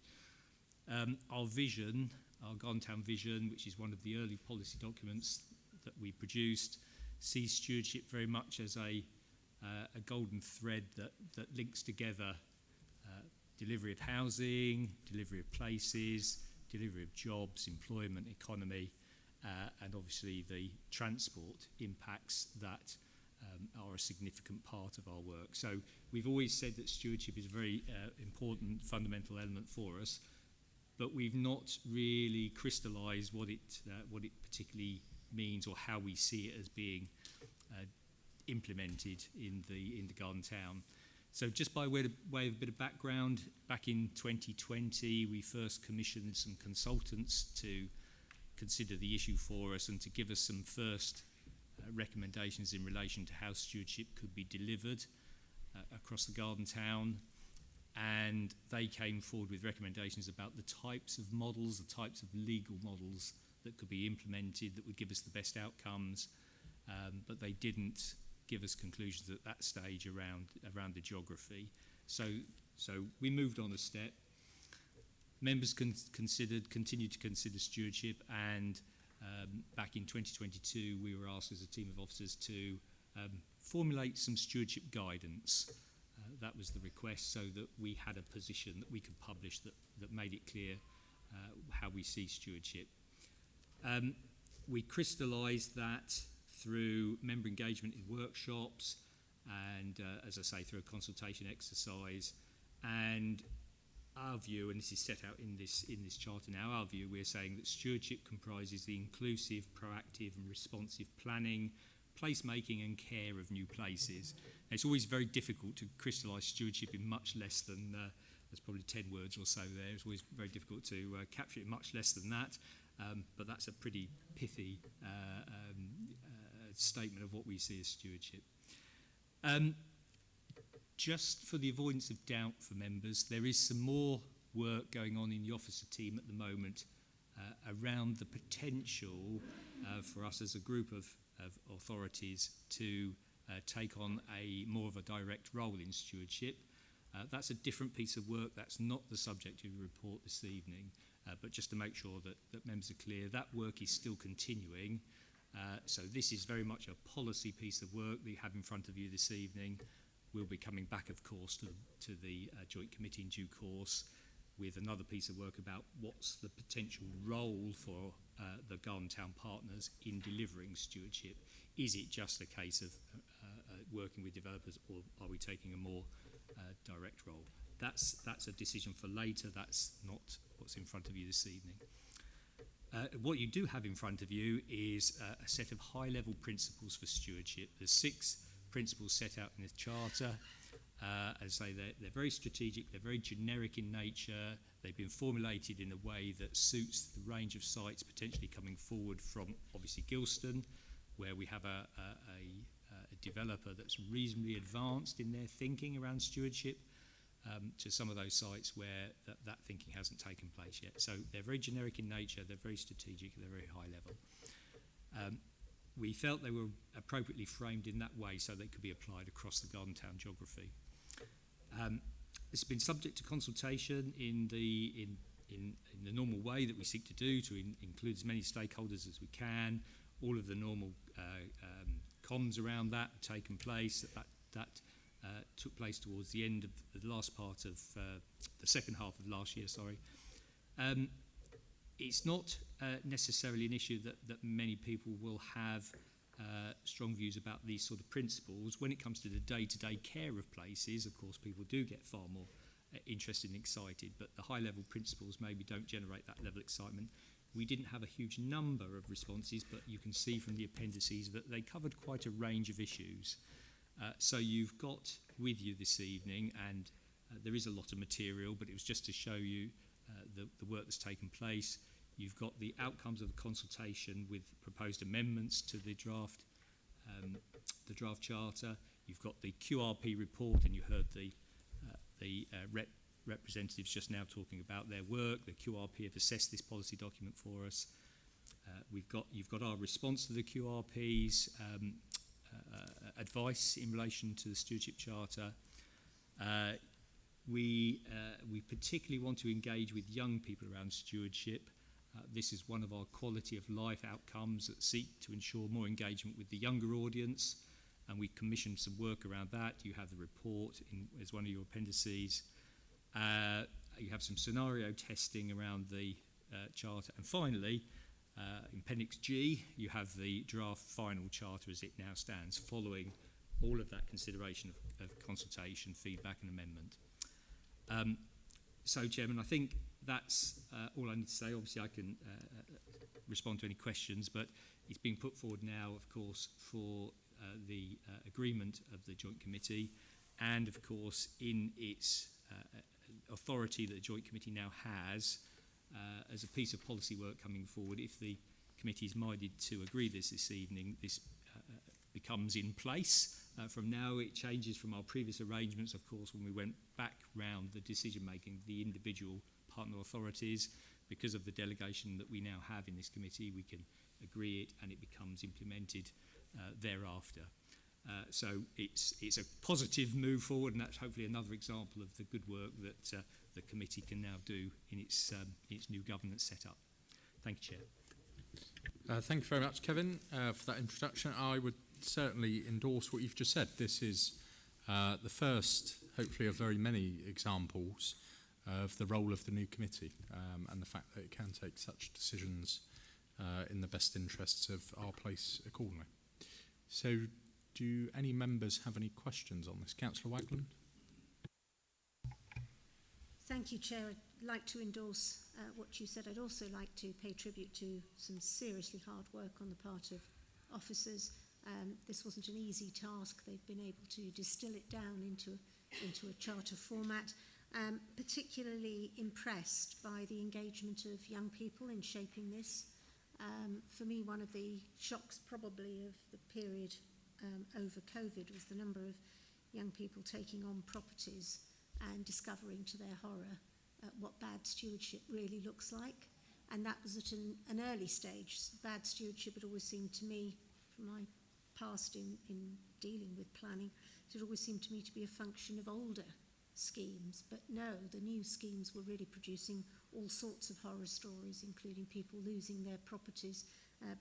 Our vision, our Garden Town vision, which is one of the early policy documents that we produced, sees stewardship very much as a golden thread that links together delivery of housing, delivery of places, delivery of jobs, employment, economy, and obviously the transport impacts that are a significant part of our work. So we've always said that stewardship is a very important fundamental element for us, but we've not really crystallised what it particularly means or how we see it as being implemented in the Garden Town. So just by way of a bit of background, back in 2020 we first commissioned some consultants to consider the issue for us and to give us some first recommendations in relation to how stewardship could be delivered across the Garden Town, and they came forward with recommendations about the types of models, the types of legal models that could be implemented that would give us the best outcomes, but they didn't give us conclusions at that stage around the geography. So we moved on a step. Members continued to consider stewardship, and back in 2022 we were asked as a team of officers to formulate some stewardship guidance. That was the request, so that we had a position that we could publish that made it clear how we see stewardship. We crystallised that through member engagement in workshops and, as I say, through a consultation exercise. And our view, and this is set out in this charter now, our view, we're saying that stewardship comprises the inclusive, proactive and responsive planning, placemaking and care of new places. Now, it's always very difficult to crystallise stewardship in much less than, there's probably 10 words or so there. It's always very difficult to capture it in much less than that, but that's a pretty pithy statement of what we see as stewardship. Just for the avoidance of doubt for members, there is some more work going on in the officer team at the moment around the potential for us as a group of of authorities to take on more of a direct role in stewardship. That's a different piece of work. That's not the subject of the report this evening, but just to make sure that members are clear, that work is still continuing. So this is very much a policy piece of work that you have in front of you this evening. We'll be coming back, of course, to the Joint Committee in due course with another piece of work about what's the potential role for the Garden Town partners in delivering stewardship. Is it just a case of working with developers, or are we taking a more direct role? That's a decision for later. That's not what's in front of you this evening. What you do have in front of you is a set of high-level principles for stewardship. There's 6 principles set out in the Charter. As I say, they're very strategic, they're very generic in nature. They've been formulated in a way that suits the range of sites potentially coming forward from, obviously, Gilston, where we have a developer that's reasonably advanced in their thinking around stewardship, to some of those sites where that thinking hasn't taken place yet. So they're very generic in nature, they're very strategic, they're very high level. We felt they were appropriately framed in that way so they could be applied across the Garden Town geography. It's been subject to consultation in the normal way that we seek to do, to include as many stakeholders as we can. All of the normal comms around that have taken place. That took place towards the end of the last part of the second half of last year, It's not necessarily an issue that many people will have strong views about these sort of principles. When it comes to the day-to-day care of places, of course, people do get far more interested and excited, but the high-level principles maybe don't generate that level of excitement. We didn't have a huge number of responses, but you can see from the appendices that they covered quite a range of issues. So you've got with you this evening, and there is a lot of material, but it was just to show you the work that's taken place. You've got the outcomes of the consultation with proposed amendments to the draft charter. You've got the QRP report, and you heard the representatives just now talking about their work. The QRP have assessed this policy document for us. You've got our response to the QRP's advice in relation to the stewardship charter. We particularly want to engage with young people around stewardship. This is one of our quality of life outcomes that seek to ensure more engagement with the younger audience, and we commissioned some work around that. You have the report as one of your appendices. You have some scenario testing around the charter, and finally, in Appendix G, you have the draft final charter as it now stands, following all of that consideration of consultation, feedback and amendment. So, Chairman, I think that's all I need to say. Obviously, I can respond to any questions, but it's being put forward now, of course, for the agreement of the Joint Committee, and, of course, in its authority that the Joint Committee now has, as a piece of policy work coming forward. If the committee is minded to agree this evening, this becomes in place. From now, it changes from our previous arrangements, of course, when we went back round the decision-making, the individual partner authorities. Because of the delegation that we now have in this committee, we can agree it and it becomes implemented thereafter. So it's a positive move forward, and that's hopefully another example of the good work that the committee can now do in its new governance setup. Thank you, Chair. Thank you very much, Kevin, for that introduction. I would certainly endorse what you've just said. This is the first, hopefully, of very many examples of the role of the new committee and the fact that it can take such decisions in the best interests of our place accordingly. So, do any members have any questions on this? Councillor Wagland? Thank you, Chair. I'd like to endorse what you said. I'd also like to pay tribute to some seriously hard work on the part of officers. This wasn't an easy task. They've been able to distill it down into a charter format. Particularly impressed by the engagement of young people in shaping this. For me, one of the shocks probably of the period over COVID was the number of young people taking on properties and discovering to their horror what bad stewardship really looks like. And that was at an early stage. Bad stewardship had always seemed to me, from my past in dealing with planning, it always seemed to me to be a function of older schemes. But no, the new schemes were really producing all sorts of horror stories, including people losing their properties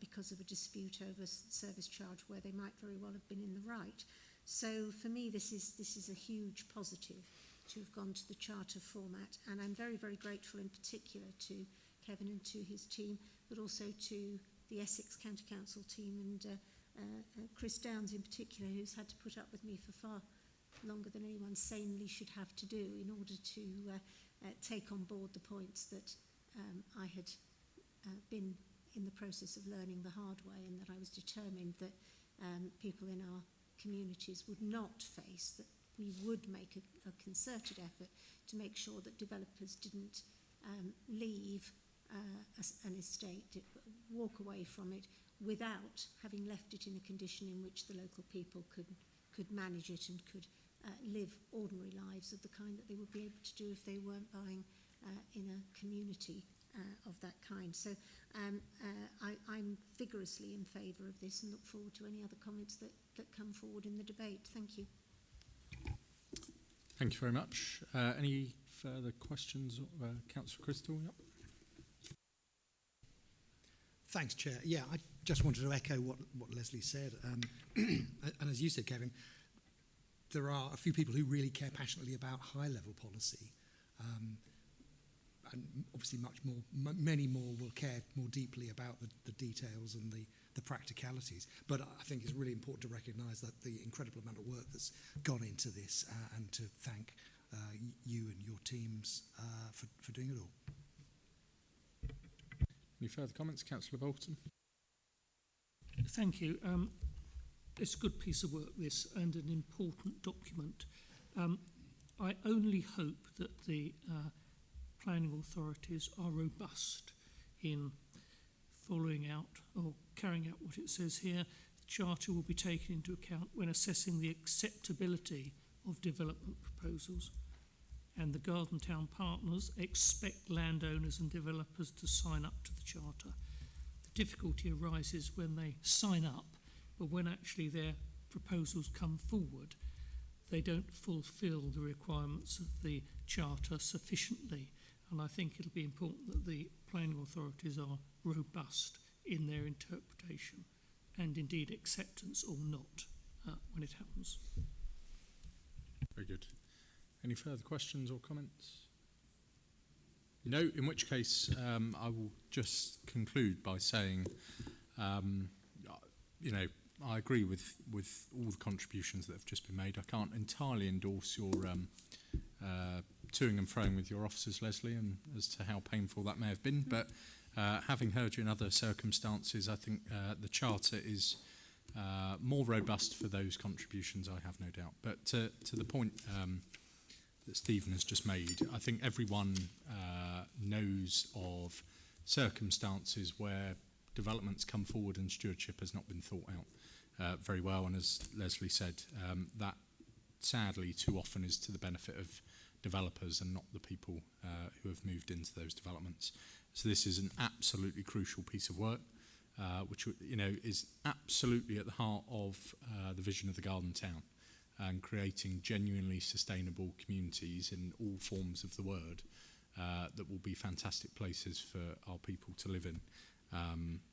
because of a dispute over service charge where they might very well have been in the right. So for me, this is a huge positive to have gone to the charter format, and I'm very, very grateful in particular to Kevin and to his team, but also to the Essex County Council team and Chris Downs in particular, who's had to put up with me for far longer than anyone sanely should have to do in order to take on board the points that I had been in the process of learning the hard way, and that I was determined that people in our communities would not face, that we would make a concerted effort to make sure that developers didn't leave an estate, walk away from it without having left it in a condition in which the local people could manage it and could live ordinary lives of the kind that they would be able to do if they weren't buying in a community of that kind. So I'm vigorously in favour of this and look forward to any other comments that come forward in the debate. Thank you. Thank you very much. Any further questions? Councillor Crystal? Yep. Thanks, Chair. Yeah, I just wanted to echo what Leslie said. And as you said, Kevin, there are a few people who really care passionately about high-level policy. And obviously many more will care more deeply about the details and the practicalities. But I think it's really important to recognise that the incredible amount of work that's gone into this and to thank you and your teams for doing it all. Any further comments? Councillor Bolton? Thank you. It's a good piece of work, this, and an important document. I only hope that the planning authorities are robust in following out or carrying out what it says here. The Charter will be taken into account when assessing the acceptability of development proposals, and the Garden Town partners expect landowners and developers to sign up to the Charter. The difficulty arises when they sign up, but when actually their proposals come forward, they don't fulfil the requirements of the Charter sufficiently. And I think it'll be important that the planning authorities are robust in their interpretation and indeed acceptance or not when it happens. Very good. Any further questions or comments? No, in which case I will just conclude by saying, I agree with all the contributions that have just been made. I can't entirely endorse your toing and froing with your officers, Leslie, and as to how painful that may have been. But having heard you in other circumstances, I think the Charter is more robust for those contributions, I have no doubt. But to the point that Stephen has just made, I think everyone knows of circumstances where developments come forward and stewardship has not been thought out very well. And as Leslie said, that sadly too often is to the benefit of developers and not the people who have moved into those developments. So this is an absolutely crucial piece of work, which is absolutely at the heart of the vision of the Garden Town, and creating genuinely sustainable communities in all forms of the word that will be fantastic places for our people to live in.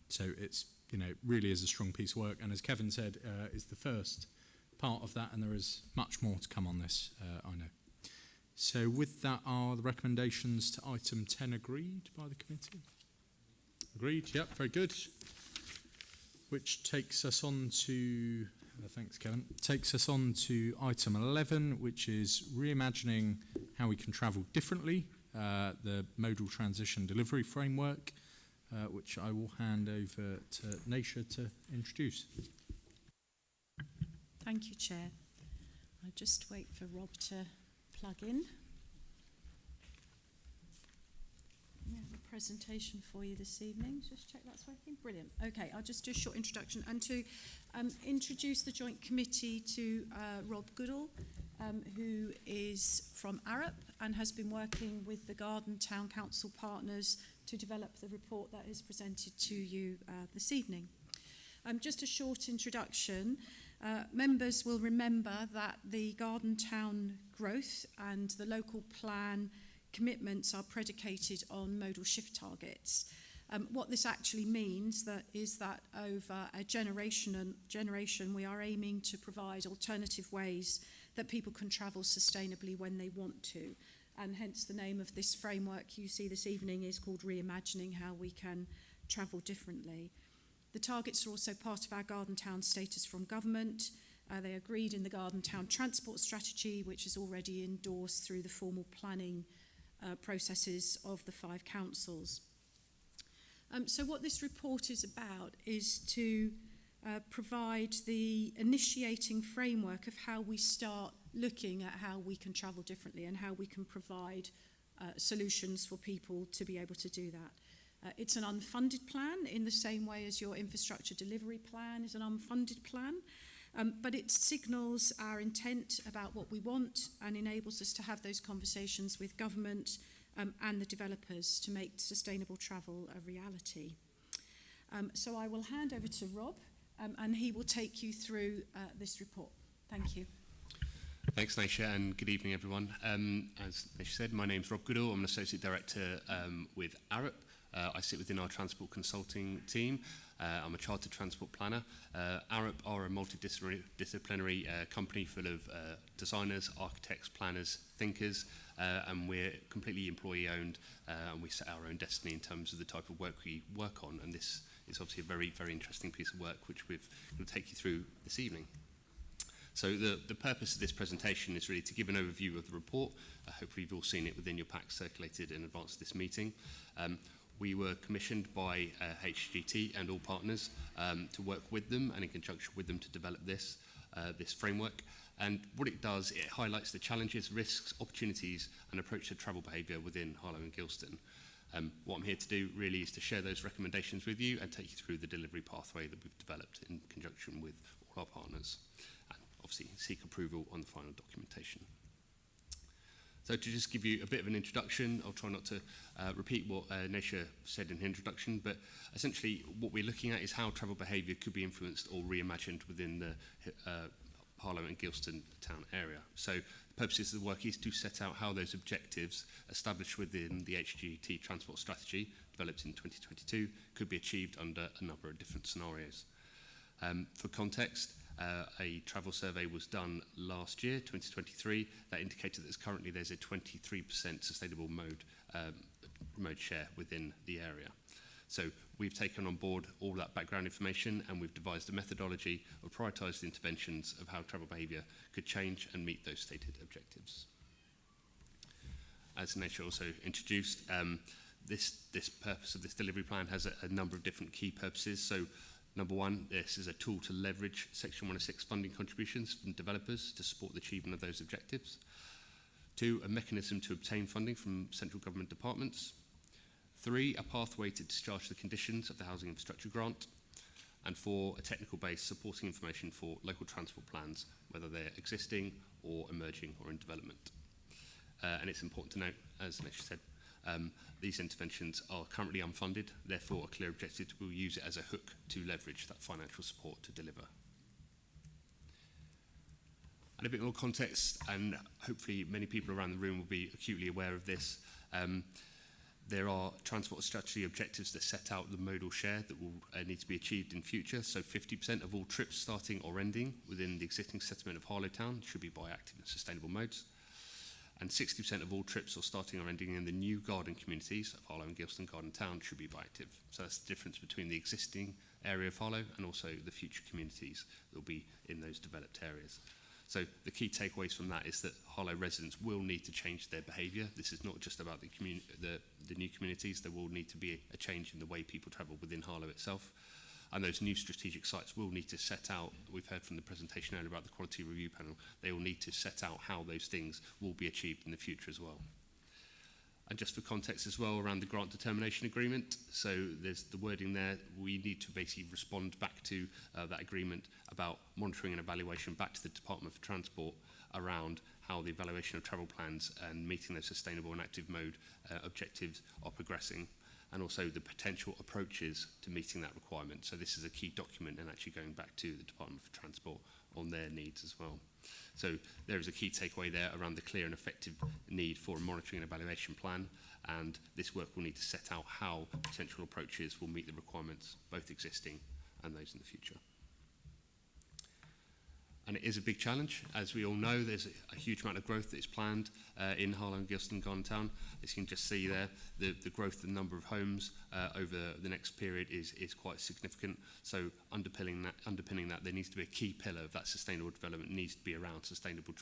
So it's really is a strong piece of work, and as Kevin said, is the first part of that, and there is much more to come on this, I know. So with that, are the recommendations to item 10 agreed by the committee? Agreed, yep, very good. Which takes us on to, thanks Kevin, takes us on to item 11, which is reimagining how we can travel differently, the modal transition delivery framework, which I will hand over to Naisha to introduce. Thank you, Chair. I'll just wait for Rob to plug in. We have a presentation for you this evening. Just check that's working. Brilliant. Okay, I'll just do a short introduction and to introduce the joint committee to Rob Goodall, who is from Arup and has been working with the Garden Town Council partners to develop the report that is presented to you this evening. Just a short introduction. Members will remember that the Garden Town growth and the local plan commitments are predicated on modal shift targets. What this actually means is that over a generation we are aiming to provide alternative ways that people can travel sustainably when they want to. And hence the name of this framework you see this evening is called Reimagining How We Can Travel Differently. The targets are also part of our Garden Town status from government. They agreed in the Garden Town Transport Strategy, which is already endorsed through the formal planning processes of the 5 councils. So what this report is about is to provide the initiating framework of how we start looking at how we can travel differently and how we can provide solutions for people to be able to do that. It's an unfunded plan in the same way as your infrastructure delivery plan is an unfunded plan, but it signals our intent about what we want and enables us to have those conversations with government and the developers to make sustainable travel a reality. So I will hand over to Rob and he will take you through this report. Thank you. Thanks, Naisha, and good evening, everyone. As Naisha said, my name's Rob Goodall. I'm an Associate Director with ARUP. I sit within our transport consulting team. I'm a chartered transport planner. ARUP are a multidisciplinary company full of designers, architects, planners, thinkers, and we're completely employee-owned, and we set our own destiny in terms of the type of work we work on. And this is obviously a very, very interesting piece of work which we're going to take you through this evening. So the purpose of this presentation is really to give an overview of the report. Hopefully you've all seen it within your pack circulated in advance of this meeting. We were commissioned by HGGT and all partners to work with them and in conjunction with them to develop this framework. And what it does, it highlights the challenges, risks, opportunities and approach to travel behaviour within Harlow and Gilston. What I'm here to do really is to share those recommendations with you and take you through the delivery pathway that we've developed in conjunction with all our partners. And obviously seek approval on the final documentation. So to just give you a bit of an introduction, I'll try not to repeat what Naisha said in her introduction, but essentially what we're looking at is how travel behaviour could be influenced or reimagined within the Harlow and Gilston town area. So the purposes of the work is to set out how those objectives established within the HGGT transport strategy developed in 2022 could be achieved under a number of different scenarios. For context, a travel survey was done last year, 2023, that indicated that currently there's a 23% sustainable mode share within the area. So we've taken on board all that background information and we've devised a methodology of prioritised interventions of how travel behaviour could change and meet those stated objectives. As Naisha also introduced, this purpose of this delivery plan has a number of different key purposes. So number one, this is a tool to leverage Section 106 funding contributions from developers to support the achievement of those objectives. 2, a mechanism to obtain funding from central government departments. 3, a pathway to discharge the conditions of the Housing Infrastructure Grant. And 4, a technical base supporting information for local transport plans, whether they're existing or emerging or in development. And it's important to note, as Naisha said, these interventions are currently unfunded, therefore a clear objective will use it as a hook to leverage that financial support to deliver. And a bit more context, and hopefully many people around the room will be acutely aware of this. There are transport strategy objectives that set out the modal share that will need to be achieved in future. So 50% of all trips starting or ending within the existing settlement of Harlow Town should be by active and sustainable modes. And 60% of all trips or starting or ending in the new garden communities of Harlow and Gilston Garden Town should be by active. So that's the difference between the existing area of Harlow and also the future communities that will be in those developed areas. So the key takeaways from that is that Harlow residents will need to change their behaviour. This is not just about the new communities. There will need to be a change in the way people travel within Harlow itself. And those new strategic sites will need to set out, we've heard from the presentation earlier about the quality review panel, they will need to set out how those things will be achieved in the future as well. And just for context as well around the grant determination agreement, so there's the wording there, we need to basically respond back to that agreement about monitoring and evaluation back to the Department for Transport around how the evaluation of travel plans and meeting those sustainable and active mode objectives are progressing. and also the potential approaches to meeting that requirement. So this is a key document and actually going back to the Department for Transport on their needs as well. So there is a key takeaway there around the clear and effective need for a monitoring and evaluation plan, and this work will need to set out how potential approaches will meet the requirements, both existing and those in the future. And it is a big challenge. As we all know, there's a huge amount of growth that is planned in Harlow and Gilston Garden Town. As you can just see there, the growth in the number of homes over the next period is quite significant. So underpinning that, there needs to be a key pillar of that sustainable development needs to be around sustainable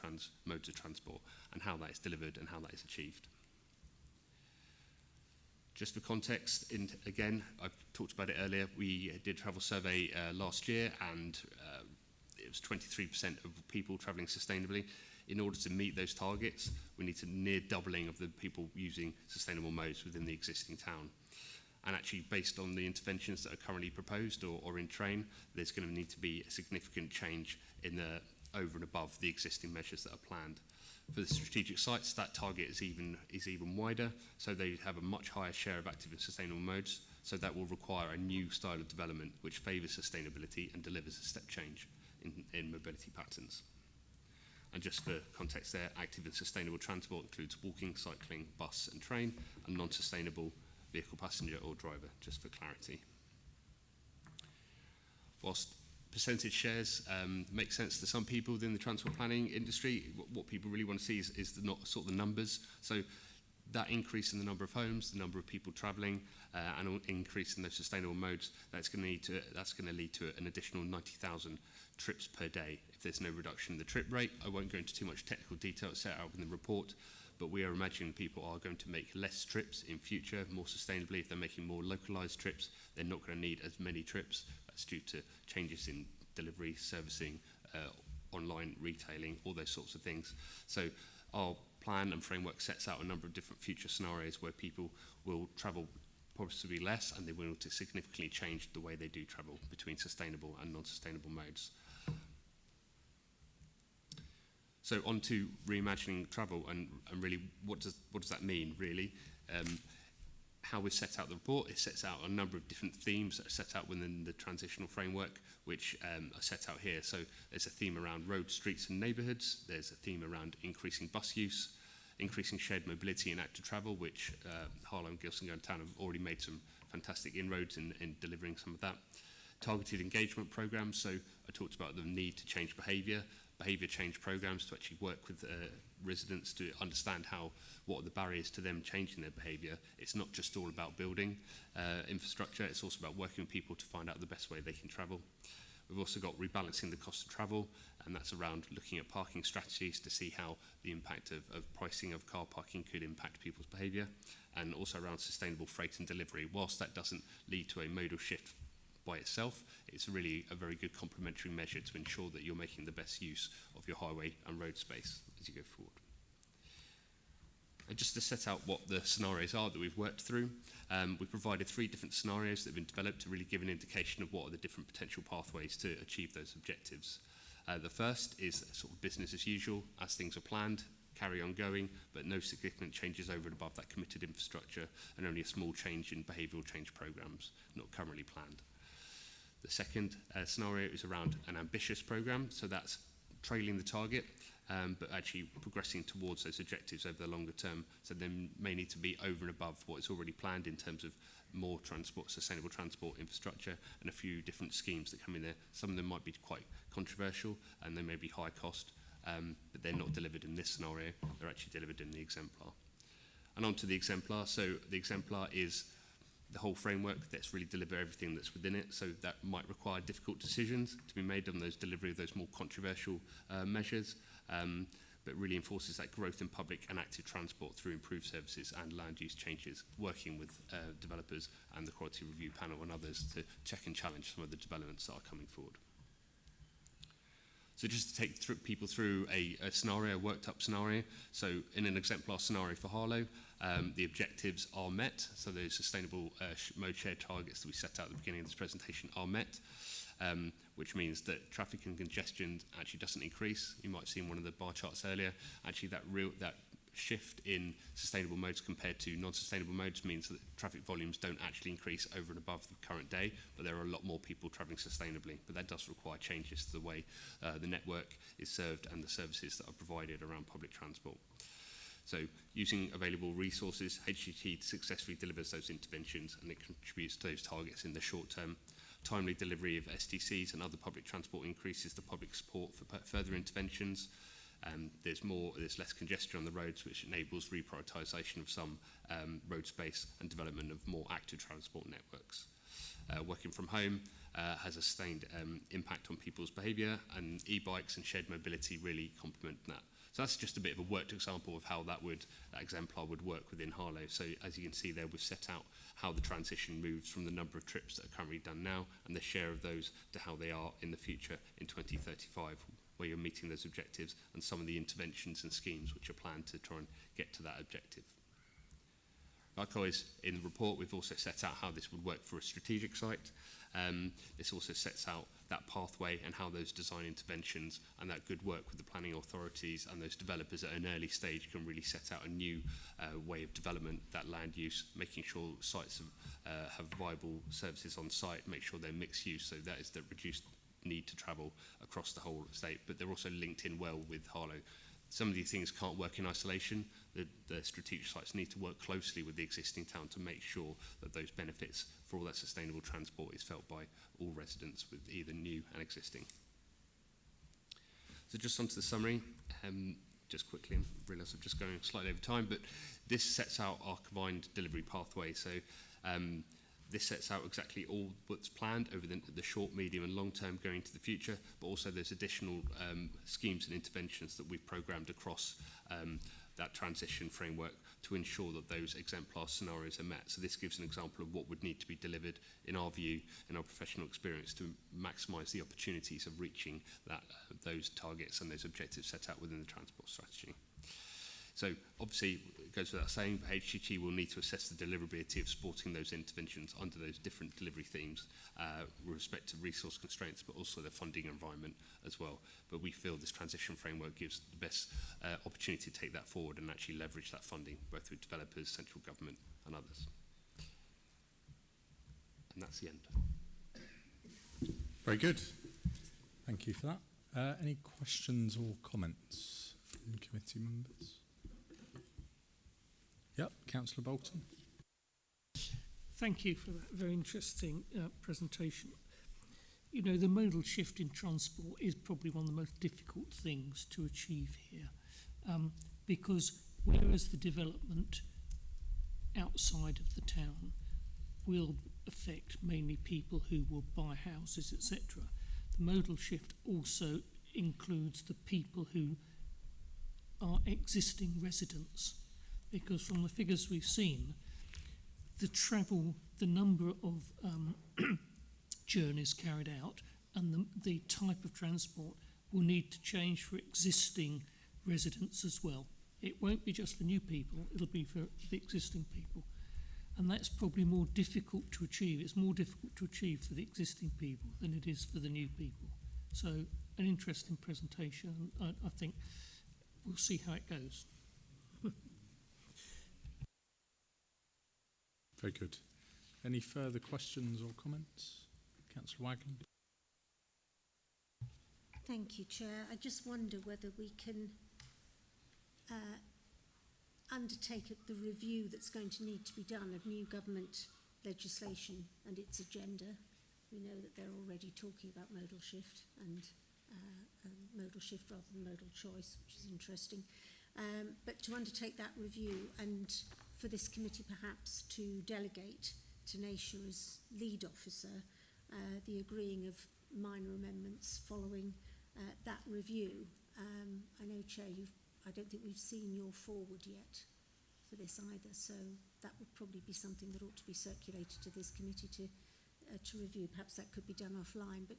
modes of transport and how that is delivered and how that is achieved. Just for context, again, I've talked about it earlier, we did a travel survey last year, and it was 23% of people travelling sustainably. In order to meet those targets, we need to near doubling of the people using sustainable modes within the existing town. And actually, based on the interventions that are currently proposed or in train, there's going to need to be a significant change in the over and above the existing measures that are planned. For the strategic sites, that target is even wider, so they have a much higher share of active and sustainable modes, so that will require a new style of development which favours sustainability and delivers a step change in mobility patterns. And just for context there, active and sustainable transport includes walking, cycling, bus and train, and non-sustainable vehicle passenger or driver, just for clarity. Whilst percentage shares make sense to some people within the transport planning industry, what people really want to see is the numbers. So that increase in the number of homes, the number of people travelling, and an increase in those sustainable modes, that's going to lead to an additional 90,000 trips per day if there's no reduction in the trip rate. I won't go into too much technical detail set out in the report, but we are imagining people are going to make less trips in future, more sustainably. If they're making more localised trips, they're not going to need as many trips. That's due to changes in delivery, servicing, online retailing, all those sorts of things. So our plan and framework sets out a number of different future scenarios where people will travel possibly less, and they will to significantly change the way they do travel between sustainable and non-sustainable modes. So on to reimagining travel, and really what does that mean really? How we set out the report, it sets out a number of different themes that are set out within the transitional framework, which are set out here. So there's a theme around roads, streets and neighbourhoods. There's a theme around increasing bus use, increasing shared mobility and active travel, which Harlow and Gilston Garden Town have already made some fantastic inroads in delivering some of that. Targeted engagement programmes, so I talked about the need to change behaviour change programmes to actually work with residents to understand what are the barriers to them changing their behaviour. It's not just all about building infrastructure, it's also about working with people to find out the best way they can travel. We've also got rebalancing the cost of travel, and that's around looking at parking strategies to see how the impact of pricing of car parking could impact people's behaviour, and also around sustainable freight and delivery. Whilst that doesn't lead to a modal shift by itself, it's really a very good complementary measure to ensure that you're making the best use of your highway and road space as you go forward. And just to set out what the scenarios are that we've worked through, we've provided 3 different scenarios that have been developed to really give an indication of what are the different potential pathways to achieve those objectives. The first is sort of business as usual, as things are planned, carry on going, but no significant changes over and above that committed infrastructure, and only a small change in behavioural change programmes not currently planned. The second scenario is around an ambitious programme, so that's trailing the target, but actually progressing towards those objectives over the longer term. So they may need to be over and above what is already planned in terms of more sustainable transport infrastructure, and a few different schemes that come in there. Some of them might be quite controversial and they may be high cost, but they're not delivered in this scenario, they're actually delivered in the exemplar. And on to the exemplar. So the exemplar is the whole framework that's really deliver everything that's within it. So that might require difficult decisions to be made on those delivery of those more controversial measures, but really enforces that growth in public and active transport through improved services and land use changes, working with developers and the quality review panel and others to check and challenge some of the developments that are coming forward. So just to take people through a scenario, a worked up scenario. So in an exemplar scenario for Harlow, the objectives are met. So those sustainable mode share targets that we set out at the beginning of this presentation are met, which means that traffic and congestion actually doesn't increase. You might have seen one of the bar charts earlier. Actually, that shift in sustainable modes compared to non-sustainable modes means that traffic volumes don't actually increase over and above the current day, but there are a lot more people travelling sustainably. But that does require changes to the way the network is served and the services that are provided around public transport. So using available resources, HGGT successfully delivers those interventions and it contributes to those targets in the short term. Timely delivery of STCs and other public transport increases the public support for further interventions. There's less congestion on the roads, which enables reprioritisation of some road space and development of more active transport networks. Working from home has a sustained impact on people's behaviour, and e-bikes and shared mobility really complement that. So that's just a bit of a worked example of how that exemplar would work within Harlow. So as you can see there, we've set out how the transition moves from the number of trips that are currently done now and the share of those to how they are in the future in 2035, where you're meeting those objectives and some of the interventions and schemes which are planned to try and get to that objective. Likewise, in the report, we've also set out how this would work for a strategic site. This also sets out that pathway and how those design interventions and that good work with the planning authorities and those developers at an early stage can really set out a new way of development, that land use, making sure sites have viable services on site, make sure they're mixed use, so that is the reduced need to travel across the whole estate, but they're also linked in well with Harlow. Some of these things can't work in isolation. The strategic sites need to work closely with the existing town to make sure that those benefits for all that sustainable transport is felt by all residents, with either new and existing. So just onto the summary, just quickly, I realise I'm just going slightly over time, but this sets out our combined delivery pathway. So this sets out exactly all what's planned over the short, medium and long term going into the future, but also there's additional schemes and interventions that we've programmed across that transition framework to ensure that those exemplar scenarios are met. So this gives an example of what would need to be delivered in our view, in our professional experience, to maximise the opportunities of reaching those targets and those objectives set out within the transport strategy. So obviously, it goes without saying, but HGT will need to assess the deliverability of supporting those interventions under those different delivery themes with respect to resource constraints, but also the funding environment as well. But we feel this transition framework gives the best opportunity to take that forward and actually leverage that funding, both with developers, central government and others. And that's the end. Very good. Thank you for that. Any questions or comments from committee members? Yep, Councillor Bolton. Thank you for that very interesting presentation. You know, the modal shift in transport is probably one of the most difficult things to achieve here, because whereas the development outside of the town will affect mainly people who will buy houses, etc., the modal shift also includes the people who are existing residents, because from the figures we've seen, the number of journeys carried out and the type of transport will need to change for existing residents as well. It won't be just for new people, it'll be for the existing people. And that's probably more difficult to achieve. It's more difficult to achieve for the existing people than it is for the new people. So an interesting presentation. I think we'll see how it goes. Very good. Any further questions or comments? Councillor Wagner. Thank you, Chair. I just wonder whether we can undertake the review that's going to need to be done of new government legislation and its agenda. We know that they're already talking about modal shift and modal shift rather than modal choice, which is interesting. But to undertake that review and for this committee perhaps to delegate to Nature as lead officer the agreeing of minor amendments following that review. I know, Chair, I don't think we've seen your forward yet for this either, so that would probably be something that ought to be circulated to this committee to review. Perhaps that could be done offline, but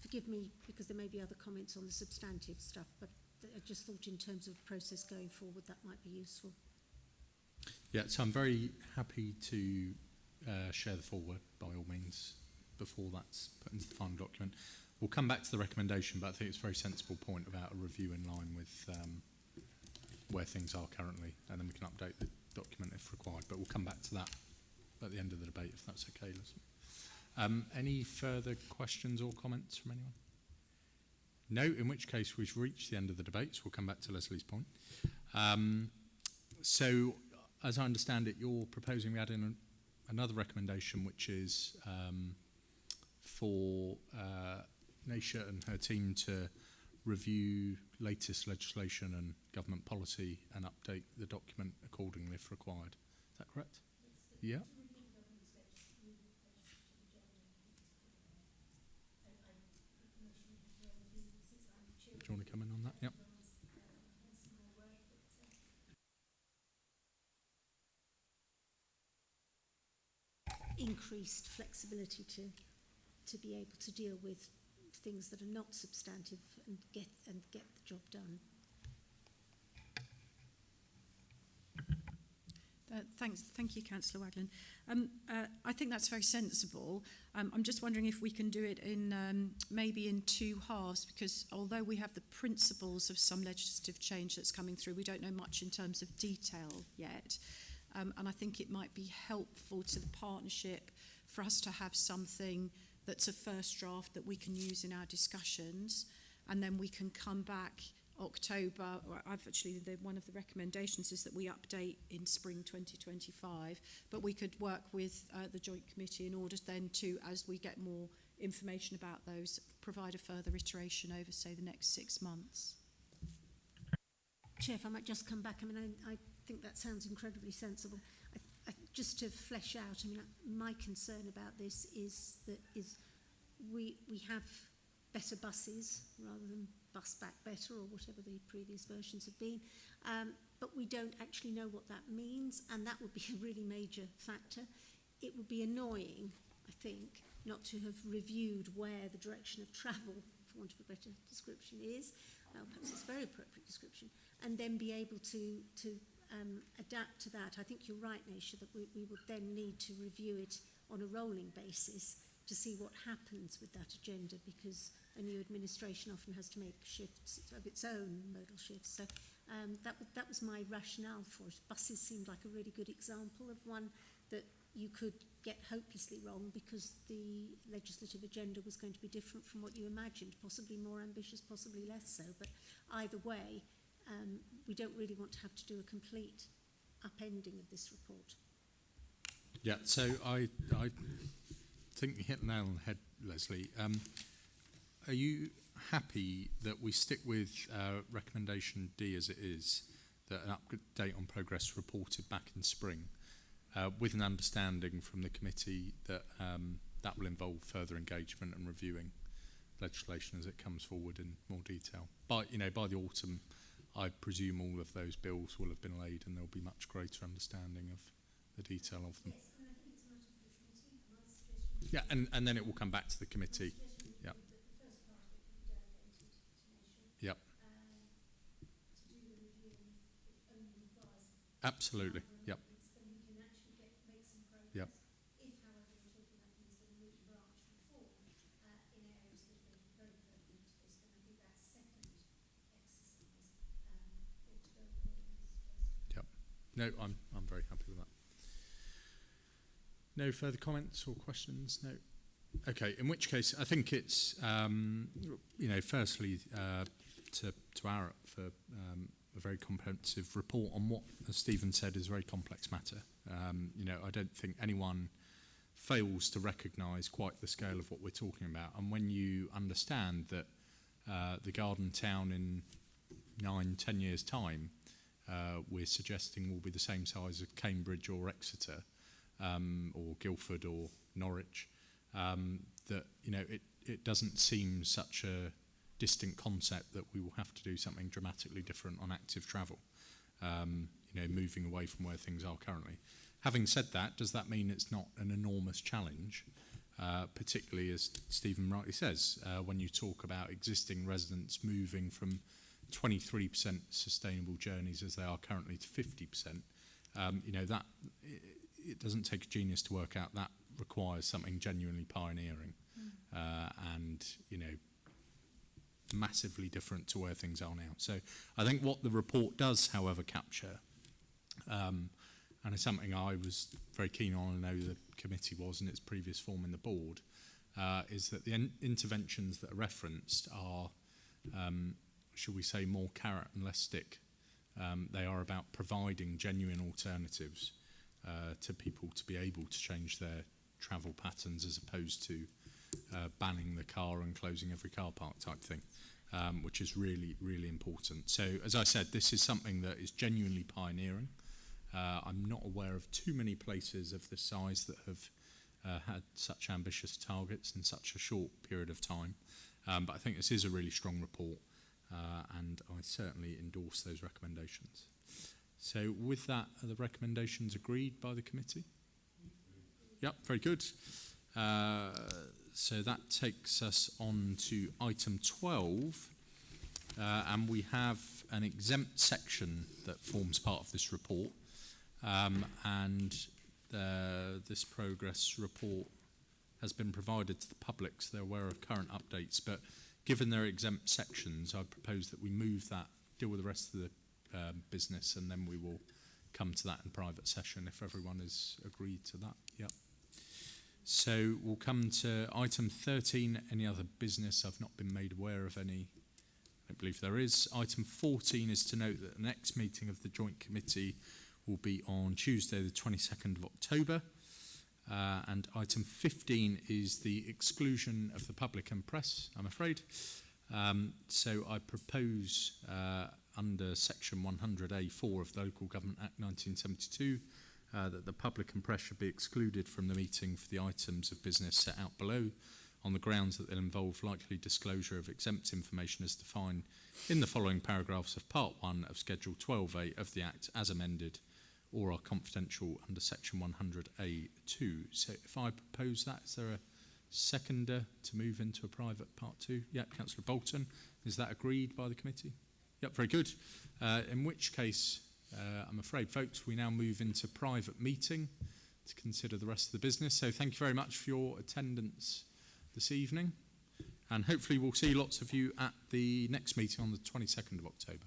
forgive me because there may be other comments on the substantive stuff, but I just thought in terms of process going forward that might be useful. Yeah, so I'm very happy to share the forward by all means before that's put into the final document. We'll come back to the recommendation, but I think it's a very sensible point about a review in line with where things are currently, and then we can update the document if required. But we'll come back to that at the end of the debate, if that's okay, Leslie. Any further questions or comments from anyone? No, in which case we've reached the end of the debate, so we'll come back to Leslie's point. So, as I understand it, you're proposing we add in another recommendation, which is for Naisha and her team to review latest legislation and government policy and update the document accordingly if required. Is that correct? Yeah. Do you want to come in on that? Yep. Increased flexibility to be able to deal with things that are not substantive and get the job done. Thank you, Councillor Wagland. I think that's very sensible. I'm just wondering if we can do it in maybe in two halves, because although we have the principles of some legislative change that's coming through, we don't know much in terms of detail yet. And I think it might be helpful to the partnership for us to have something that's a first draft that we can use in our discussions, and then we can come back October. I've actually, one of the recommendations is that we update in spring 2025, but we could work with the Joint Committee in order then to, as we get more information about those, provide a further iteration over, say, the next 6 months. Chair, if I might just come back, I mean, I think that sounds incredibly sensible. Just to flesh out, I mean, my concern about this is that we have better buses rather than bus back better or whatever the previous versions have been, but we don't actually know what that means, and that would be a really major factor. It would be annoying, I think, not to have reviewed where the direction of travel, for want of a better description, is. Perhaps it's a very appropriate description, and then be able to adapt to that. I think you're right, Naisha, that we would then need to review it on a rolling basis to see what happens with that agenda, because a new administration often has to make shifts of its own, modal shifts. So that was my rationale for it. Buses seemed like a really good example of one that you could get hopelessly wrong because the legislative agenda was going to be different from what you imagined, possibly more ambitious, possibly less so. But either way, we don't really want to have to do a complete upending of this report. Yeah, so I think you hit the nail on the head, Leslie. Are you happy that we stick with recommendation D as it is, that an update on progress reported back in spring, with an understanding from the committee that that will involve further engagement and reviewing legislation as it comes forward in more detail? By the autumn, I presume all of those bills will have been laid and there'll be much greater understanding of the detail of them. Yes, and I think it's a matter for the committee. My suggestion Yeah, and then it will come back to the committee. Yeah. the first part of it can be delegated to Naisha. Yep. To do the review, it only requires Absolutely. Yep. then we can actually make some progress. Yep. If, however, we're talking about things that are root and branch reform in areas that are going to be very pertinent to this, then I think that second exercise ought to go forward as suggested. Yep. No, I'm very happy with that. No further comments or questions? No. Okay. In which case, I think it's firstly to Arup for a very comprehensive report on what, as Stephen said, is a very complex matter. I don't think anyone fails to recognise quite the scale of what we're talking about. And when you understand that the garden town in 9-10 years' time, we're suggesting will be the same size as Cambridge or Exeter, or Guildford or Norwich, that it doesn't seem such a distant concept that we will have to do something dramatically different on active travel, moving away from where things are currently. Having said that, does that mean it's not an enormous challenge, particularly as Stephen rightly says, when you talk about existing residents moving from 23% sustainable journeys as they are currently to 50%, that it doesn't take a genius to work out that requires something genuinely pioneering. And massively different to where things are now. So I think what the report does, however, capture, and it's something I was very keen on, and I know the committee was in its previous form in the board, is that the interventions that are referenced are, shall we say, more carrot and less stick. They are about providing genuine alternatives to people to be able to change their travel patterns, as opposed to banning the car and closing every car park type thing, which is really, really important. So, as I said, this is something that is genuinely pioneering. I'm not aware of too many places of this size that have had such ambitious targets in such a short period of time. But I think this is a really strong report, and I certainly endorse those recommendations. So with that, are the recommendations agreed by the committee? Yep, very good. So that takes us on to item 12, and we have an exempt section that forms part of this report, and this progress report has been provided to the public, so they're aware of current updates, but given their exempt sections, I propose that we move that, deal with the rest of the business, and then we will come to that in private session if everyone has agreed to that. Yep. So we'll come to item 13, any other business. I've not been made aware of any. I don't believe there is. Item 14 is to note that the next meeting of the Joint Committee will be on Tuesday the 22nd of October. And item 15 is the exclusion of the public and press, I'm afraid. So I propose under section 100A4 of the Local Government Act 1972 that the public and press should be excluded from the meeting for the items of business set out below, on the grounds that they'll involve likely disclosure of exempt information as defined in the following paragraphs of Part 1 of Schedule 12A of the Act as amended, or are confidential under section 100A2. So if I propose that, is there a seconder to move into a private Part 2? Yep, Councillor Bolton. Is that agreed by the committee? Yep, very good. In which case, I'm afraid, folks, we now move into private meeting to consider the rest of the business. So thank you very much for your attendance this evening. And hopefully we'll see lots of you at the next meeting on the 22nd of October.